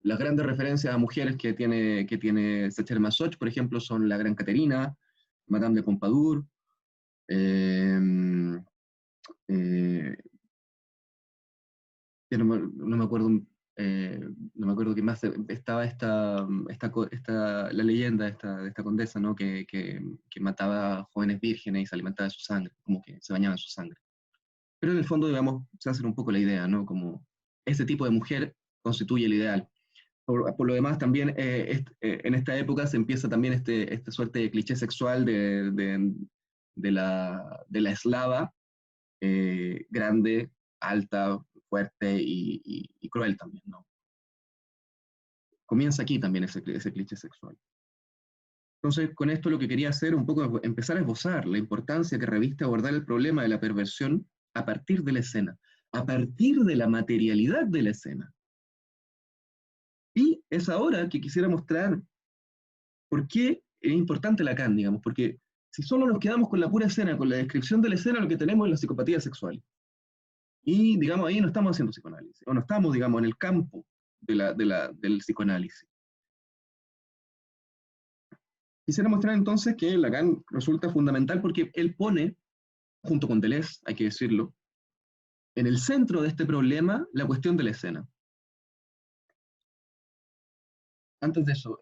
las grandes referencias a mujeres que tiene Sacher Masoch, por ejemplo, son la Gran Caterina, Madame de Pompadour, eh, eh, no me acuerdo, no me acuerdo qué más, estaba la leyenda de esta condesa, ¿no? que mataba jóvenes vírgenes y se alimentaba de su sangre, como que se bañaba en su sangre. Pero en el fondo, digamos, se hace un poco la idea, ¿no? Como ese tipo de mujer constituye el ideal. Por lo demás, también en esta época se empieza también esta suerte de cliché sexual de la eslava, grande, alta, fuerte y cruel también, ¿no? Comienza aquí también ese cliché sexual. Entonces, con esto lo que quería hacer un poco es empezar a esbozar la importancia que reviste abordar el problema de la perversión a partir de la escena, a partir de la materialidad de la escena. Y es ahora que quisiera mostrar por qué es importante Lacan, digamos, porque si solo nos quedamos con la pura escena, con la descripción de la escena, lo que tenemos es la psicopatía sexual. Y, digamos, ahí no estamos haciendo psicoanálisis, o no estamos, digamos, en el campo del psicoanálisis. Quisiera mostrar entonces que Lacan resulta fundamental porque él pone, junto con Deleuze, hay que decirlo, en el centro de este problema la cuestión de la escena. Antes de eso,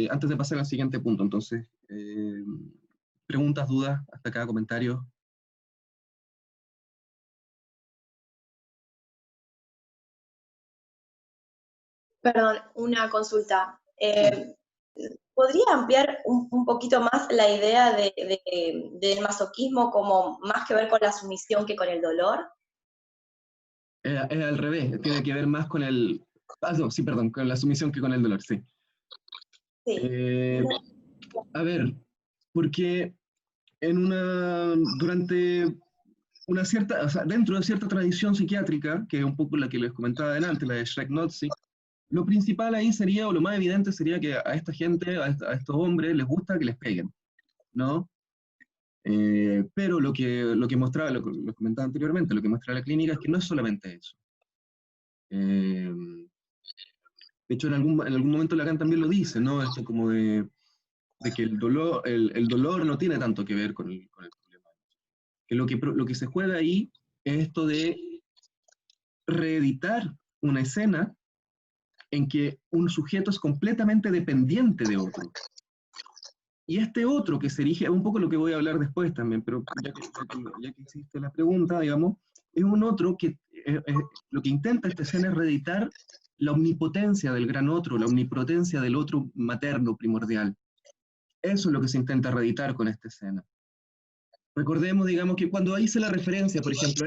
antes de pasar al siguiente punto, entonces, preguntas, dudas, hasta acá, comentarios. Perdón, una consulta. Sí. ¿Podría ampliar un poquito más la idea del masoquismo como más que ver con la sumisión que con el dolor? Es al revés, tiene que ver más con el... no, sí, perdón, con la sumisión que con el dolor, sí. Sí. A ver, porque durante una cierta, o sea, dentro de cierta tradición psiquiátrica, que es un poco la que les comentaba adelante, la de Schreck-Notzig, lo principal ahí sería, o lo más evidente sería que a esta gente, a estos hombres, les gusta que les peguen, ¿no? Pero lo que mostraba, lo comentaba anteriormente, lo que muestra la clínica es que no es solamente eso. De hecho, en algún momento Lacan también lo dice, ¿no? Esto como de que el dolor no tiene tanto que ver con el problema. Que lo que se juega ahí es esto de reeditar una escena en que un sujeto es completamente dependiente de otro. Y este otro que se erige, un poco lo que voy a hablar después también, pero ya que hiciste la pregunta, digamos, es un otro que lo que intenta esta escena es reeditar la omnipotencia del gran otro, la omnipotencia del otro materno primordial. Eso es lo que se intenta reeditar con esta escena. Recordemos, digamos, que cuando hice la referencia, por ejemplo,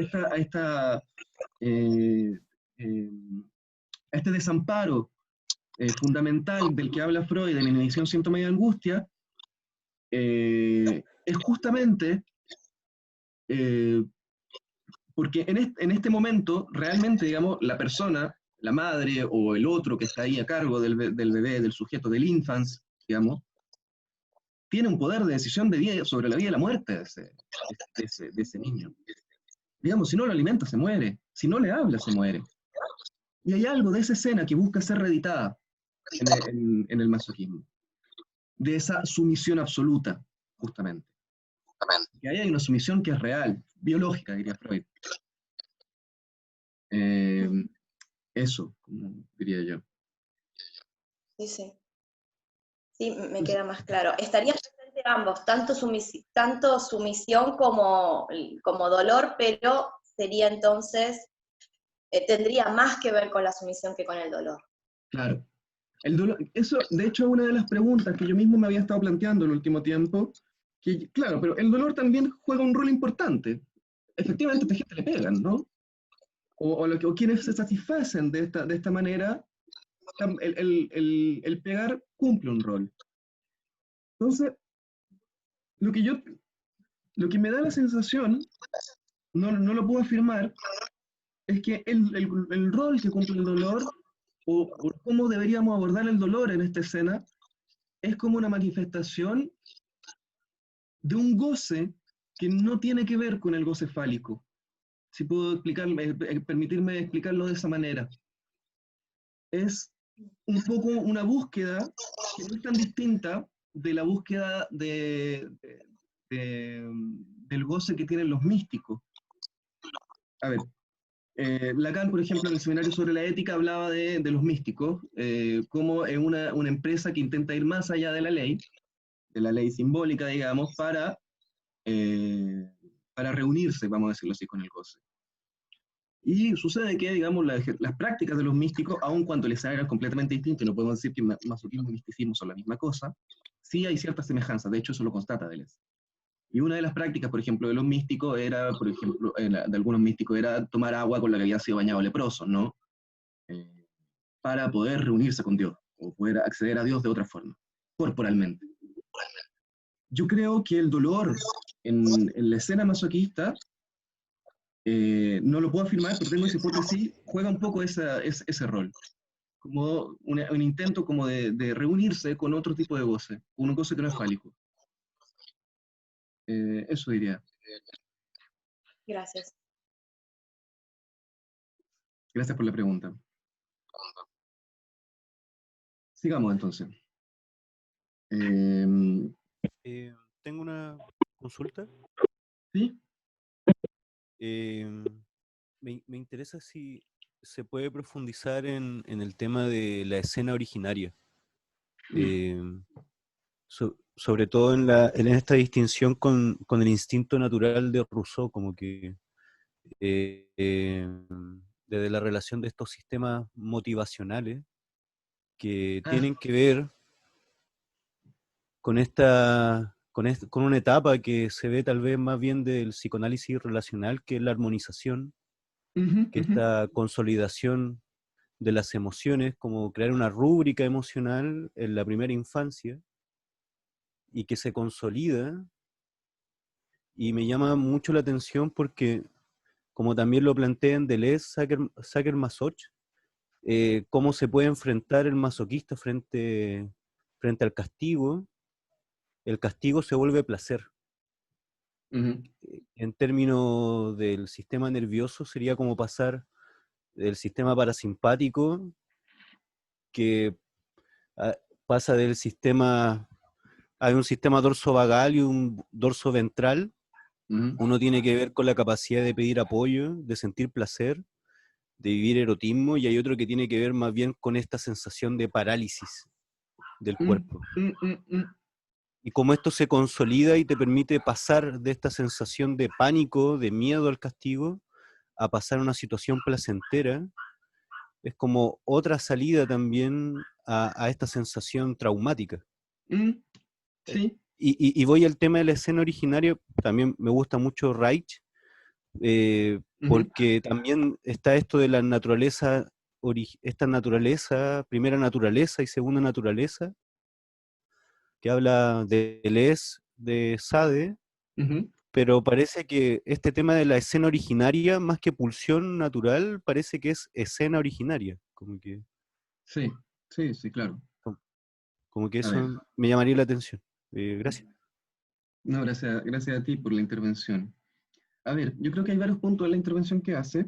eh, eh, a este desamparo fundamental del que habla Freud en Inhibición, Síntoma y Angustia, es justamente eh, porque en este momento, realmente, digamos, la persona, la madre o el otro que está ahí a cargo del bebé, del sujeto, del infans, digamos, tiene un poder de decisión de vida, sobre la vida y la muerte de ese niño. Digamos, si no lo alimenta, se muere. Si no le habla, se muere. Y hay algo de esa escena que busca ser reeditada en el masoquismo, de esa sumisión absoluta, justamente. Que ahí hay una sumisión que es real, biológica, diría Freud. Eh, Eso, como diría yo. Sí, sí. Sí, me Entonces, queda más claro. Estarían presentes ambos, tanto sumisión como dolor, pero sería entonces, tendría más que ver con la sumisión que con el dolor. claro. El dolor, eso, de hecho, es una de las preguntas que yo mismo me había estado planteando en el último tiempo, que, claro, pero el dolor también juega un rol importante. Efectivamente, a esta gente le pegan, ¿no? O quienes se satisfacen de esta manera, el pegar cumple un rol. Entonces, lo que yo, lo que me da la sensación, no lo puedo afirmar, es que el rol que cumple el dolor, o cómo deberíamos abordar el dolor en esta escena, es como una manifestación de un goce que no tiene que ver con el goce fálico. Si puedo permitirme explicarlo de esa manera. Es un poco una búsqueda que no es tan distinta de la búsqueda del goce que tienen los místicos. A ver, Lacan, por ejemplo, en el seminario sobre la ética hablaba de los místicos, como es una empresa que intenta ir más allá de la ley simbólica, digamos, eh, para reunirse, vamos a decirlo así, con el goce. Y sucede que, digamos, las prácticas de los místicos, aun cuando el escenario es completamente distinto, y no podemos decir que masoquismo y misticismo son la misma cosa, sí hay ciertas semejanzas, de hecho eso lo constata Deleuze. Y una de las prácticas, por ejemplo, de los místicos era, por ejemplo, de algunos místicos era tomar agua con la que habían sido bañados leprosos, ¿no? Eh, para poder reunirse con Dios, o poder acceder a Dios de otra forma, corporalmente. Yo creo que el dolor en la escena masoquista, no lo puedo afirmar, pero tengo esa hipótesis, juega un poco ese rol, como un intento como de reunirse con otro tipo de goce, un goce que no es fálico. Eso diría. Gracias. Gracias por la pregunta. Sigamos entonces. Eh, Tengo una consulta. ¿Sí? Eh, me interesa si se puede profundizar en el tema de la escena originaria. Eh, Sobre todo en esta distinción con el instinto natural de Rousseau, como que eh, eh, desde la relación de estos sistemas motivacionales que Ah, tienen que ver con una etapa que se ve tal vez más bien del psicoanálisis relacional, que es la armonización, ujú, que ujú. esta consolidación de las emociones, como crear una rúbrica emocional en la primera infancia y que se consolida. Y me llama mucho la atención porque, como también lo plantean Deleuze, Sacher-Masoch, cómo se puede enfrentar el masoquista frente al castigo. El castigo se vuelve placer. Ujú. En términos del sistema nervioso sería como pasar del sistema parasimpático que ah, pasa del sistema, hay un sistema dorso vagal y un dorso ventral. Uno tiene que ver con la capacidad de pedir apoyo, de sentir placer, de vivir erotismo, y hay otro que tiene que ver más bien con esta sensación de parálisis del cuerpo. Y cómo esto se consolida y te permite pasar de esta sensación de pánico, de miedo al castigo, a pasar a una situación placentera, es como otra salida también a esta sensación traumática. Sí. Y voy al tema de la escena originaria, también me gusta mucho Reich, porque también está esto de la naturaleza, esta naturaleza, primera naturaleza y segunda naturaleza, que habla de Les, de Sade, pero parece que este tema de la escena originaria, más que pulsión natural, parece que es escena originaria, como que, Sí, sí, sí, claro. como que A ver, eso me llamaría la atención. Gracias. no, gracias a ti por la intervención. A ver, yo creo que hay varios puntos de la intervención que hace.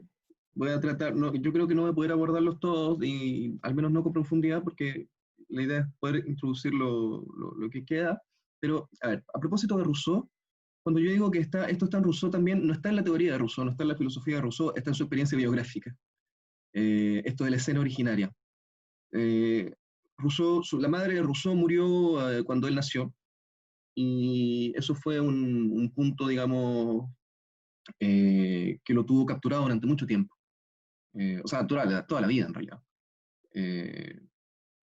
Voy a tratar, no, yo creo que no voy a poder abordarlos todos, y al menos no con profundidad, porque la idea es poder introducir lo que queda. Pero, a ver, a propósito de Rousseau, cuando yo digo que esto está en Rousseau también, no está en la teoría de Rousseau, no está en la filosofía de Rousseau, está en su experiencia biográfica. Esto de la escena originaria. Rousseau, la madre de Rousseau murió cuando él nació, y eso fue un punto, digamos, que lo tuvo capturado durante mucho tiempo. O sea, toda la vida en realidad. Eh,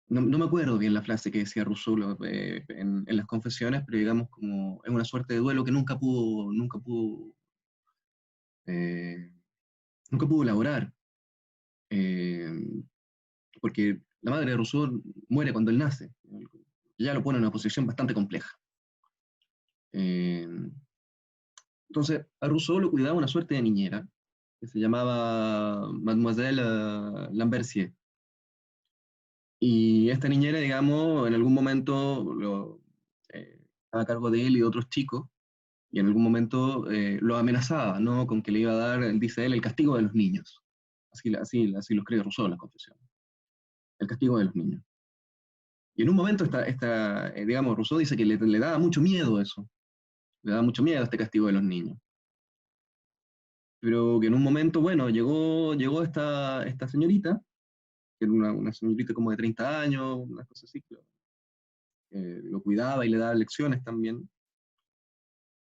no me acuerdo bien la frase que decía Rousseau en las confesiones, pero digamos como es una suerte de duelo que eh, nunca pudo elaborar, eh, porque la madre de Rousseau muere cuando él nace, ya lo pone en una posición bastante compleja. Eh, entonces, a Rousseau lo cuidaba una suerte de niñera, que se llamaba Mademoiselle Lambertier. Y esta niñera, digamos, en algún momento estaba a cargo de él y de otros chicos, y en algún momento lo amenazaba, ¿no? Con que le iba a dar, dice él, el castigo de los niños. Así lo escribe Rousseau en la confesión. El castigo de los niños. Y en un momento, digamos, Rousseau dice que le daba mucho miedo eso. Le daba mucho miedo este castigo de los niños. Pero que en un momento, bueno, llegó esta señorita, que era una señorita como de 30 años, una cosa así, que lo cuidaba y le daba lecciones también.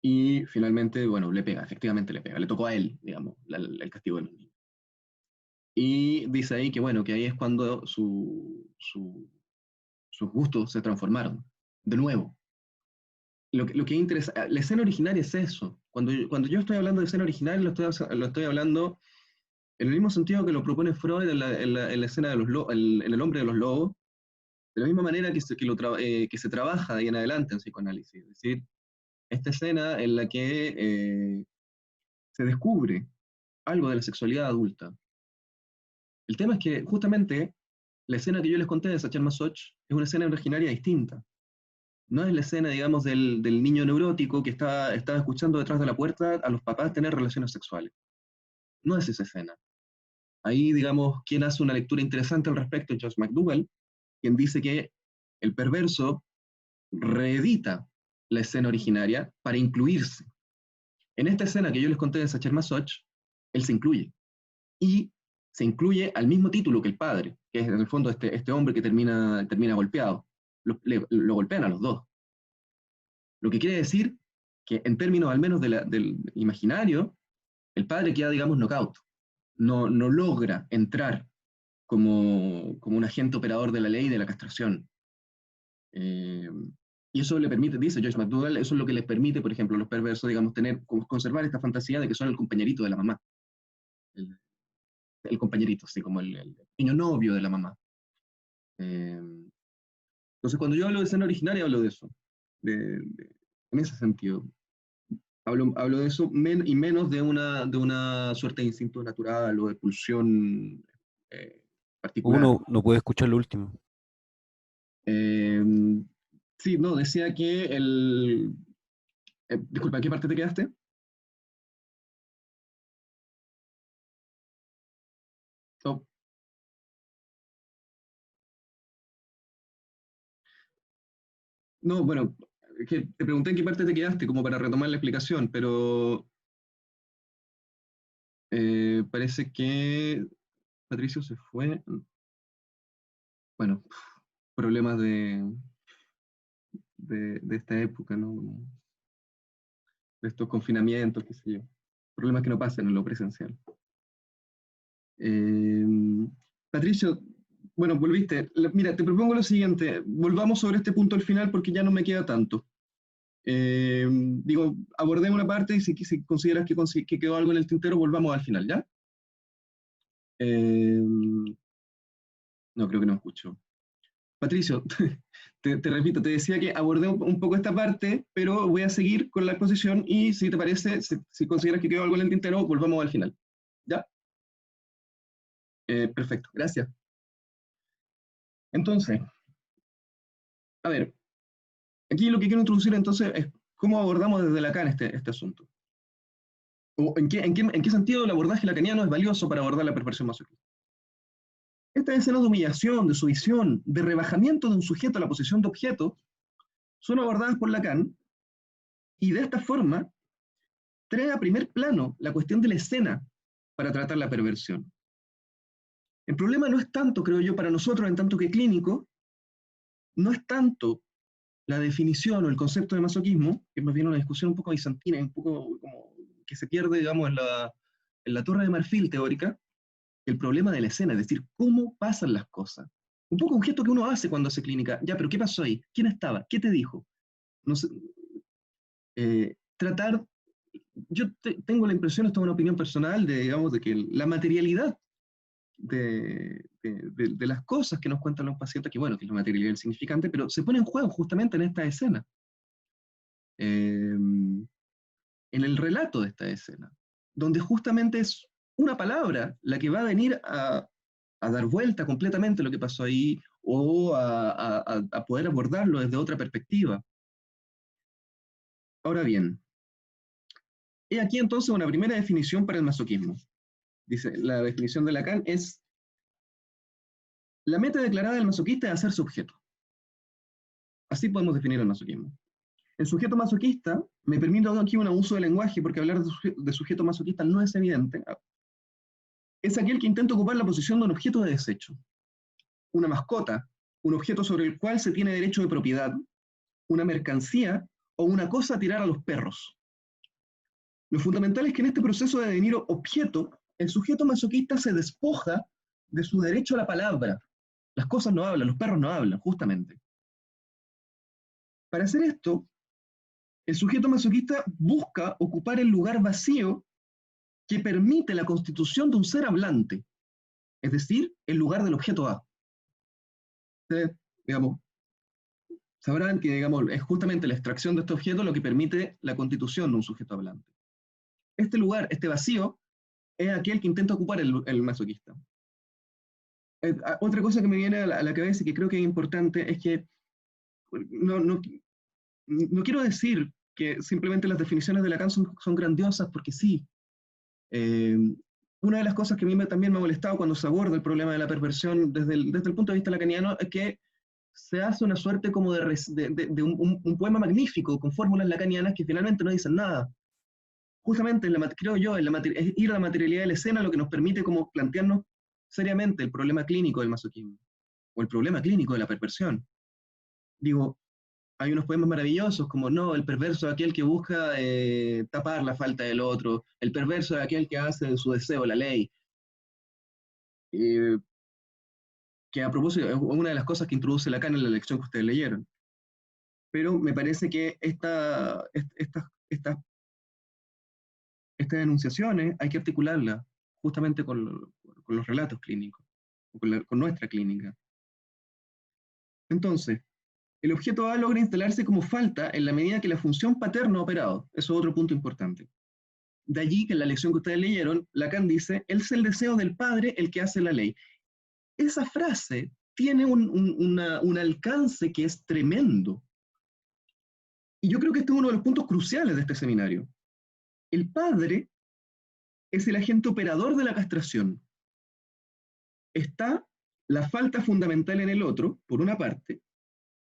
Y finalmente, bueno, efectivamente le pega, le tocó a él, digamos, el castigo de los niños. Y dice ahí que, bueno, que ahí es cuando sus gustos se transformaron, de nuevo. Lo que interesa, la escena originaria es eso. Cuando yo estoy hablando de escena originaria, lo estoy hablando en el mismo sentido que lo propone Freud en la escena de en el hombre de los lobos, de la misma manera que se trabaja de ahí en adelante en psicoanálisis. Es decir, esta escena en la que se descubre algo de la sexualidad adulta. El tema es que justamente la escena que yo les conté de Sacher Masoch es una escena originaria distinta. No es la escena, digamos, del niño neurótico que estaba escuchando detrás de la puerta a los papás tener relaciones sexuales. No es esa escena. Ahí, digamos, quien hace una lectura interesante al respecto es Josh McDougall, quien dice que el perverso reedita la escena originaria para incluirse. En esta escena que yo les conté de Sacher Masoch, él se incluye. Y se incluye al mismo título que el padre, que es en el fondo este hombre que termina golpeado. Lo golpean a los dos. Lo que quiere decir que en términos al menos del imaginario, el padre queda, digamos, knockout. No logra entrar como un agente operador de la ley de la castración. Eh, y eso le permite, dice Joyce McDougall, eso es lo que les permite, por ejemplo, a los perversos, digamos, conservar esta fantasía de que son el compañerito de la mamá. El compañerito, así como el niño novio de la mamá. Eh, entonces, cuando yo hablo de escena originaria, hablo de eso, en ese sentido. Hablo de eso y menos de una suerte de instinto natural o de pulsión particular. Uno no puede escuchar lo último. Eh, sí, no, decía que disculpa, ¿en qué parte te quedaste? Oh, No, bueno, es que te pregunté en qué parte te quedaste, como para retomar la explicación, pero parece que Patricio se fue. Bueno, problemas de esta época, ¿no? De estos confinamientos, qué sé yo. Problemas que no pasan en lo presencial. Eh, Patricio, bueno, volviste. Mira, te propongo lo siguiente. Volvamos sobre este punto al final porque ya no me queda tanto. Digo, abordemos una parte y si consideras que quedó algo en el tintero, volvamos al final, ¿ya? Eh, no, creo que no escucho. Patricio, te repito, te decía que abordé un poco esta parte, pero voy a seguir con la exposición y si te parece, si consideras que quedó algo en el tintero, volvamos al final. ¿Ya? Perfecto, gracias. Entonces, a ver, aquí lo que quiero introducir entonces es cómo abordamos desde Lacan este asunto. O en qué sentido el abordaje lacaniano es valioso para abordar la perversión masoquista. Estas escenas de humillación, de sumisión, de rebajamiento de un sujeto a la posición de objeto, son abordadas por Lacan y de esta forma trae a primer plano la cuestión de la escena para tratar la perversión. El problema no es tanto, creo yo, para nosotros, en tanto que clínico, no es tanto la definición o el concepto de masoquismo, que es más bien una discusión un poco bizantina, un poco como que se pierde, digamos, en la torre de marfil teórica, el problema de la escena, es decir, cómo pasan las cosas. Un poco un gesto que uno hace cuando hace clínica. Ya, pero ¿qué pasó ahí? ¿Quién estaba? ¿Qué te dijo? No sé, tratar, yo tengo la impresión, esto es una opinión personal, digamos, de que la materialidad de las cosas que nos cuentan los pacientes, que bueno, que es la materialidad del significante, pero se pone en juego justamente en esta escena, en el relato de esta escena, donde justamente es una palabra la que va a venir a dar vuelta completamente lo que pasó ahí o a poder abordarlo desde otra perspectiva. Ahora bien, he aquí entonces una primera definición para el masoquismo. Dice, la definición de Lacan es: la meta declarada del masoquista es hacerse objeto. Así podemos definir el masoquismo. El sujeto masoquista, me permito aquí un abuso de lenguaje porque hablar de sujeto masoquista no es evidente, es aquel que intenta ocupar la posición de un objeto de desecho, una mascota, un objeto sobre el cual se tiene derecho de propiedad, una mercancía o una cosa a tirar a los perros. Lo fundamental es que en este proceso de devenir objeto, el sujeto masoquista se despoja de su derecho a la palabra. Las cosas no hablan, los perros no hablan, justamente. Para hacer esto, el sujeto masoquista busca ocupar el lugar vacío que permite la constitución de un ser hablante, es decir, el lugar del objeto A. Ustedes, digamos, sabrán que, digamos, es justamente la extracción de este objeto lo que permite la constitución de un sujeto hablante. Este lugar, este vacío, es aquel que intenta ocupar el masoquista. Otra cosa que me viene a la cabeza y que creo que es importante es que no quiero decir que simplemente las definiciones de Lacan son grandiosas, porque sí. Una de las cosas que a mí también me ha molestado cuando se aborda el problema de la perversión desde el punto de vista lacaniano es que se hace una suerte como de un poema magnífico con fórmulas lacanianas que finalmente no dicen nada. Justamente, creo yo, es ir a la materialidad de la escena lo que nos permite como plantearnos seriamente el problema clínico del masoquismo, o el problema clínico de la perversión. Digo, hay unos poemas maravillosos como, no, el perverso es aquel que busca tapar la falta del otro, el perverso es aquel que hace de su deseo la ley. Que a propósito es una de las cosas que introduce Lacan en la lección que ustedes leyeron. Pero me parece que estas enunciaciones hay que articularlas justamente con los relatos clínicos, con nuestra clínica. Entonces, el objeto A logra instalarse como falta en la medida que la función paterna ha operado. Eso es otro punto importante. De allí que en la lección que ustedes leyeron, Lacan dice, es el deseo del padre el que hace la ley. Esa frase tiene un alcance que es tremendo. Y yo creo que este es uno de los puntos cruciales de este seminario. El padre es el agente operador de la castración. Está la falta fundamental en el otro, por una parte,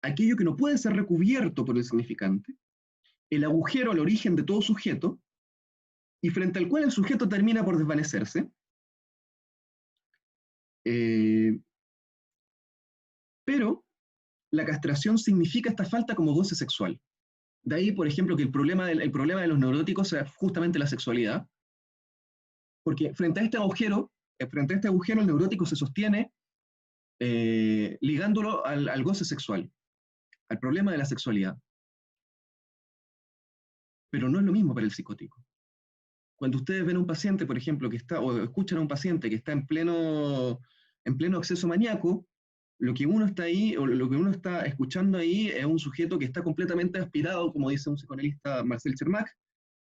aquello que no puede ser recubierto por el significante, el agujero al origen de todo sujeto, y frente al cual el sujeto termina por desvanecerse, pero la castración significa esta falta como goce sexual. De ahí, por ejemplo, que el problema de los neuróticos sea justamente la sexualidad, porque frente a este agujero, el neurótico se sostiene ligándolo al goce sexual, al problema de la sexualidad. Pero no es lo mismo para el psicótico. Cuando ustedes ven a un paciente, por ejemplo, o escuchan a un paciente que está en pleno acceso maníaco, lo que uno está escuchando ahí es un sujeto que está completamente aspirado, como dice un psicoanalista Marcel Chermak,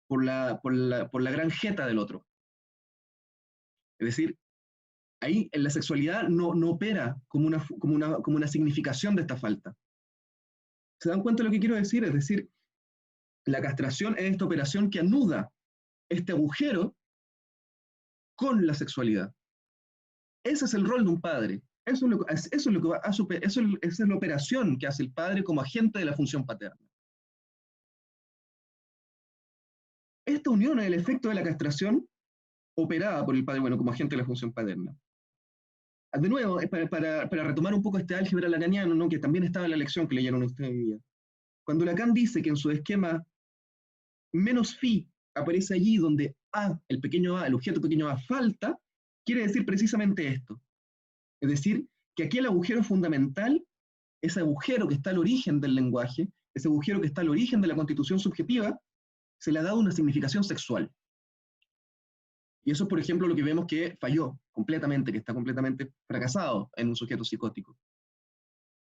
por la gran jeta del otro. Es decir, ahí en la sexualidad no opera como una significación de esta falta. ¿Se dan cuenta de lo que quiero decir? Es decir, la castración es esta operación que anuda este agujero con la sexualidad. Ese es el rol de un padre. Esa es la operación que hace el padre como agente de la función paterna. Esta unión es el efecto de la castración operada por el padre, bueno, como agente de la función paterna. De nuevo, para retomar un poco este álgebra lacaniano, ¿no?, que también estaba en la lección que leyeron ustedes hoy día. Cuando Lacan dice que en su esquema menos phi aparece allí donde A, el pequeño A, el objeto pequeño A, falta, quiere decir precisamente esto. Es decir, que aquí el agujero fundamental, ese agujero que está al origen del lenguaje, ese agujero que está al origen de la constitución subjetiva, se le ha dado una significación sexual. Y eso es, por ejemplo, lo que vemos que falló completamente, que está completamente fracasado en un sujeto psicótico.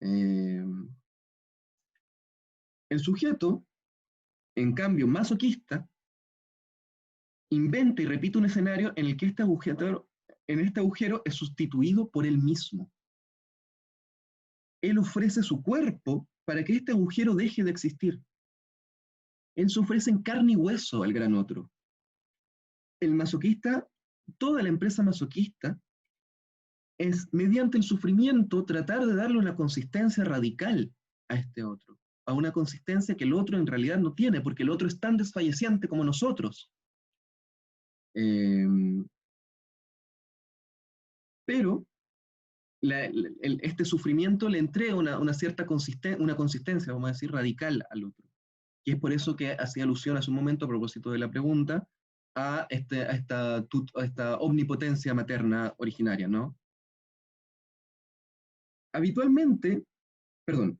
El sujeto, en cambio, masoquista, inventa y repite un escenario en el que este agujero es sustituido por él mismo. Él ofrece su cuerpo para que este agujero deje de existir. Él se ofrece en carne y hueso al gran otro. El masoquista, toda la empresa masoquista, es mediante el sufrimiento tratar de darle una consistencia radical a este otro, a una consistencia que el otro en realidad no tiene, porque el otro es tan desfalleciente como nosotros. Pero este sufrimiento le entrega una cierta consistencia, vamos a decir, radical al otro. Y es por eso que hacía alusión hace un momento, a propósito de la pregunta, a esta omnipotencia materna originaria, ¿no? Habitualmente,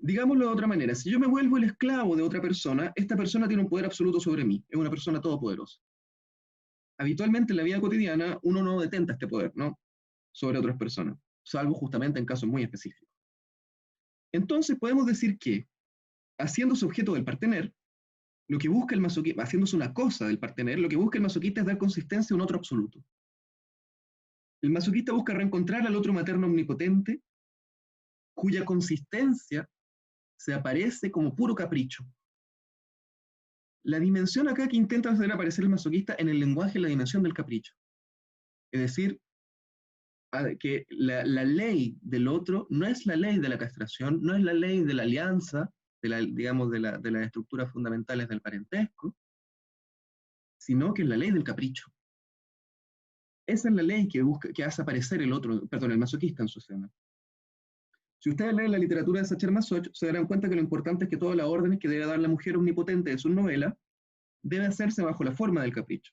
digámoslo de otra manera, si yo me vuelvo el esclavo de otra persona, esta persona tiene un poder absoluto sobre mí, es una persona todopoderosa. Habitualmente en la vida cotidiana uno no detenta este poder, ¿no?, sobre otras personas, salvo justamente en casos muy específicos. Entonces podemos decir que, haciéndose objeto del partener, lo que busca el masoquista, haciéndose una cosa del partener, lo que busca el masoquista es dar consistencia a un otro absoluto. El masoquista busca reencontrar al otro materno omnipotente, cuya consistencia se aparece como puro capricho. La dimensión acá que intenta hacer aparecer el masoquista en el lenguaje es la dimensión del capricho. Es decir, que la ley del otro no es la ley de la castración, no es la ley de la alianza, de las estructuras fundamentales del parentesco, sino que es la ley del capricho. Esa es la ley que hace aparecer el masoquista en su escena. Si ustedes leen la literatura de Sacher Masoch, se darán cuenta que lo importante es que todas las órdenes que debe dar la mujer omnipotente de su novela debe hacerse bajo la forma del capricho.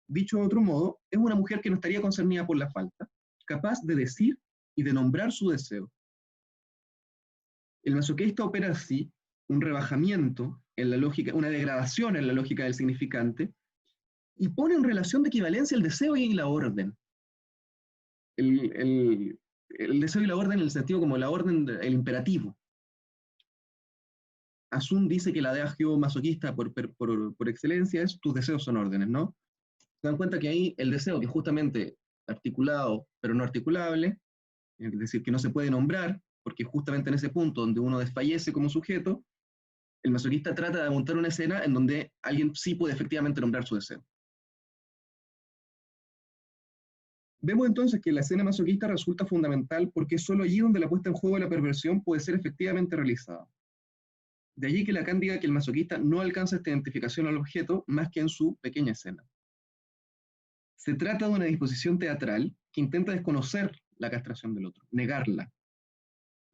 Dicho de otro modo, es una mujer que no estaría concernida por la falta, capaz de decir y de nombrar su deseo. El masoquista opera así un rebajamiento en la lógica, una degradación en la lógica del significante, y pone en relación de equivalencia el deseo y la orden. El deseo y la orden en el sentido como la orden, el imperativo. Asun dice que la adagio masoquista por excelencia es tus deseos son órdenes, ¿no? Se dan cuenta que ahí el deseo, que es justamente articulado pero no articulable, es decir, que no se puede nombrar, porque justamente en ese punto donde uno desfallece como sujeto, el masoquista trata de montar una escena en donde alguien sí puede efectivamente nombrar su deseo. Vemos entonces que la escena masoquista resulta fundamental porque es solo allí donde la puesta en juego de la perversión puede ser efectivamente realizada. De allí que Lacan diga que el masoquista no alcanza esta identificación al objeto más que en su pequeña escena. Se trata de una disposición teatral que intenta desconocer la castración del otro, negarla.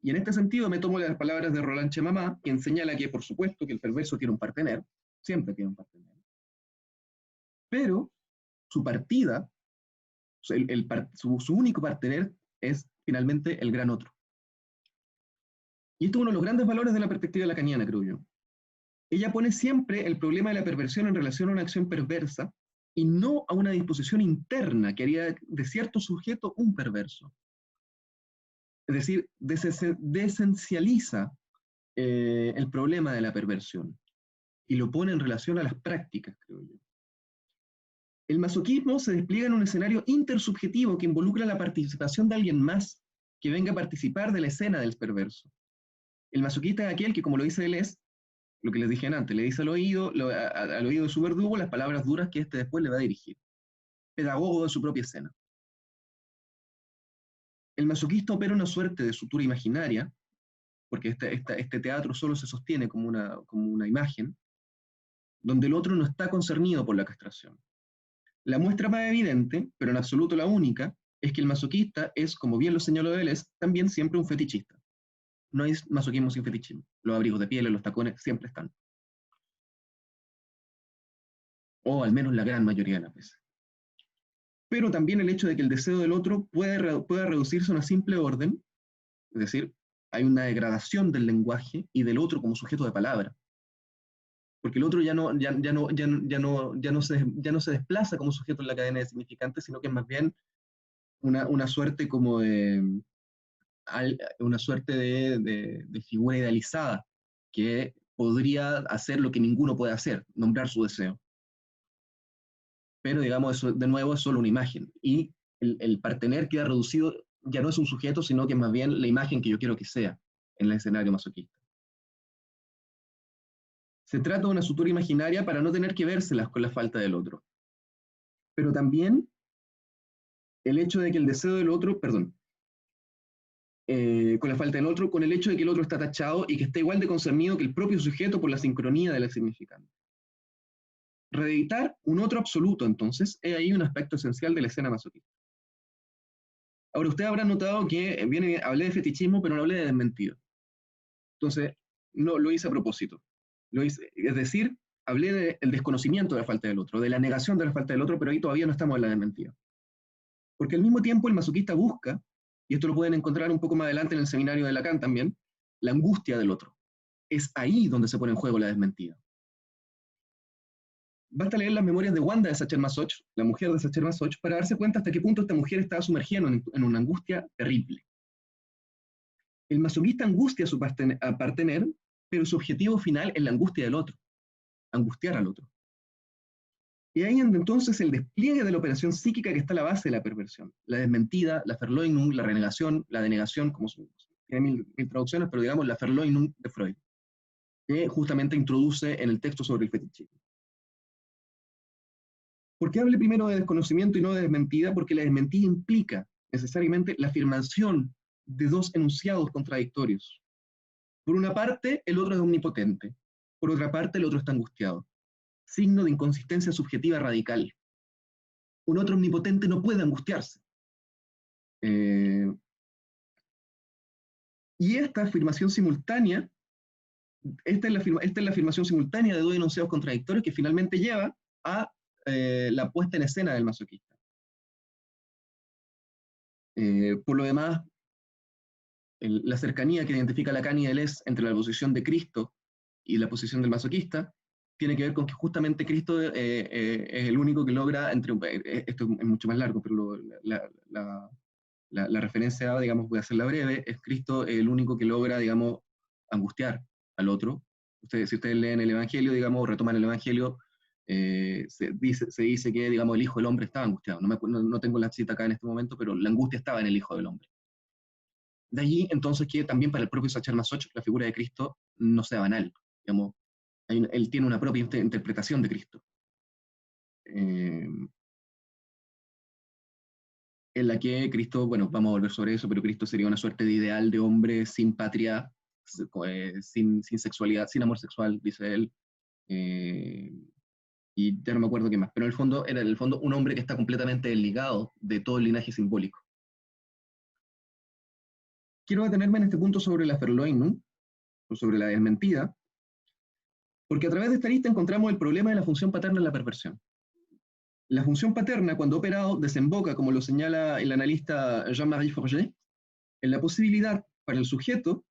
Y en este sentido me tomo las palabras de Roland Chemamá, quien señala que, por supuesto, que el perverso tiene un partener, siempre tiene un partener, pero su partida, su único partener es finalmente el gran otro. Y esto es uno de los grandes valores de la perspectiva lacaniana, creo yo. Ella pone siempre el problema de la perversión en relación a una acción perversa y no a una disposición interna que haría de cierto sujeto un perverso. Es decir, desesencializa el problema de la perversión y lo pone en relación a las prácticas, creo yo. El masoquismo se despliega en un escenario intersubjetivo que involucra la participación de alguien más que venga a participar de la escena del perverso. El masoquista es aquel que, como lo dice Deleuze, lo que les dije antes, le dice al oído de su verdugo las palabras duras que éste después le va a dirigir. Pedagogo de su propia escena. El masoquista opera una suerte de sutura imaginaria, porque este teatro solo se sostiene como una imagen, donde el otro no está concernido por la castración. La muestra más evidente, pero en absoluto la única, es que el masoquista es, como bien lo señaló Deleuze, también siempre un fetichista. No hay masoquismo sin fetichismo. Los abrigos de piel, los tacones, siempre están. O al menos la gran mayoría de las veces. Pero también el hecho de que el deseo del otro pueda reducirse a una simple orden, es decir, hay una degradación del lenguaje y del otro como sujeto de palabra. Porque el otro ya no se desplaza como sujeto en la cadena de significantes, sino que es más bien una suerte como de figura idealizada que podría hacer lo que ninguno puede hacer, nombrar su deseo. Pero digamos, eso de nuevo es solo una imagen. Y el partener queda reducido, ya no es un sujeto, sino que es más bien la imagen que yo quiero que sea en el escenario masoquista. Se trata de una sutura imaginaria para no tener que vérselas con la falta del otro. Pero también el hecho de que el deseo del otro, con la falta del otro, con el hecho de que el otro está tachado y que está igual de concernido que el propio sujeto por la sincronía del significante. Reeditar un otro absoluto, entonces, es ahí un aspecto esencial de la escena masoquista. Ahora, ustedes habrán notado que hablé de fetichismo, pero no hablé de desmentido. Entonces, no lo hice a propósito. Es decir, hablé del desconocimiento de la falta del otro, de la negación de la falta del otro, pero ahí todavía no estamos en la desmentida. Porque al mismo tiempo el masoquista busca, y esto lo pueden encontrar un poco más adelante en el seminario de Lacan también, la angustia del otro. Es ahí donde se pone en juego la desmentida. Basta leer las memorias de Wanda de Sacher-Masoch, la mujer de Sacher-Masoch, para darse cuenta hasta qué punto esta mujer estaba sumergida en una angustia terrible. El masoquista angustia a su partener, pero su objetivo final es la angustia del otro, angustiar al otro. Y ahí entonces el despliegue de la operación psíquica que está a la base de la perversión. La desmentida, la Verleugnung, la renegación, la denegación, como tiene mil traducciones, pero digamos la Verleugnung de Freud, que justamente introduce en el texto sobre el fetichismo. ¿Por qué hable primero de desconocimiento y no de desmentida? Porque la desmentida implica necesariamente la afirmación de dos enunciados contradictorios. Por una parte, el otro es omnipotente. Por otra parte, el otro está angustiado. Signo de inconsistencia subjetiva radical. Un otro omnipotente no puede angustiarse. Y esta afirmación simultánea, esta es la afirmación simultánea de dos enunciados contradictorios que finalmente lleva a la puesta en escena del masoquista. Por lo demás, la cercanía que identifica Lacan y Deleuze entre la posición de Cristo y la posición del masoquista tiene que ver con que justamente Cristo es el único que logra, esto es mucho más largo, pero la referencia, digamos, voy a hacerla breve, es Cristo el único que logra, digamos, angustiar al otro. Si ustedes leen el Evangelio, digamos, retoman el Evangelio, se dice que, digamos, el Hijo del Hombre estaba angustiado. No tengo la cita acá en este momento, pero la angustia estaba en el Hijo del Hombre. De allí, entonces, que también para el propio Sacher-Masoch la figura de Cristo no sea banal. Digamos, él tiene una propia interpretación de Cristo. en la que Cristo, bueno, vamos a volver sobre eso, pero Cristo sería una suerte de ideal de hombre sin patria, sin sexualidad, sin amor sexual, dice él, y ya no me acuerdo qué más, pero en el fondo era en el fondo un hombre que está completamente desligado de todo el linaje simbólico. Quiero detenerme en este punto sobre la Verleugnung, o sobre la desmentida, porque a través de esta lista encontramos el problema de la función paterna en la perversión. La función paterna, cuando operado, desemboca, como lo señala el analista Jean-Marie Forget, en la posibilidad para el sujeto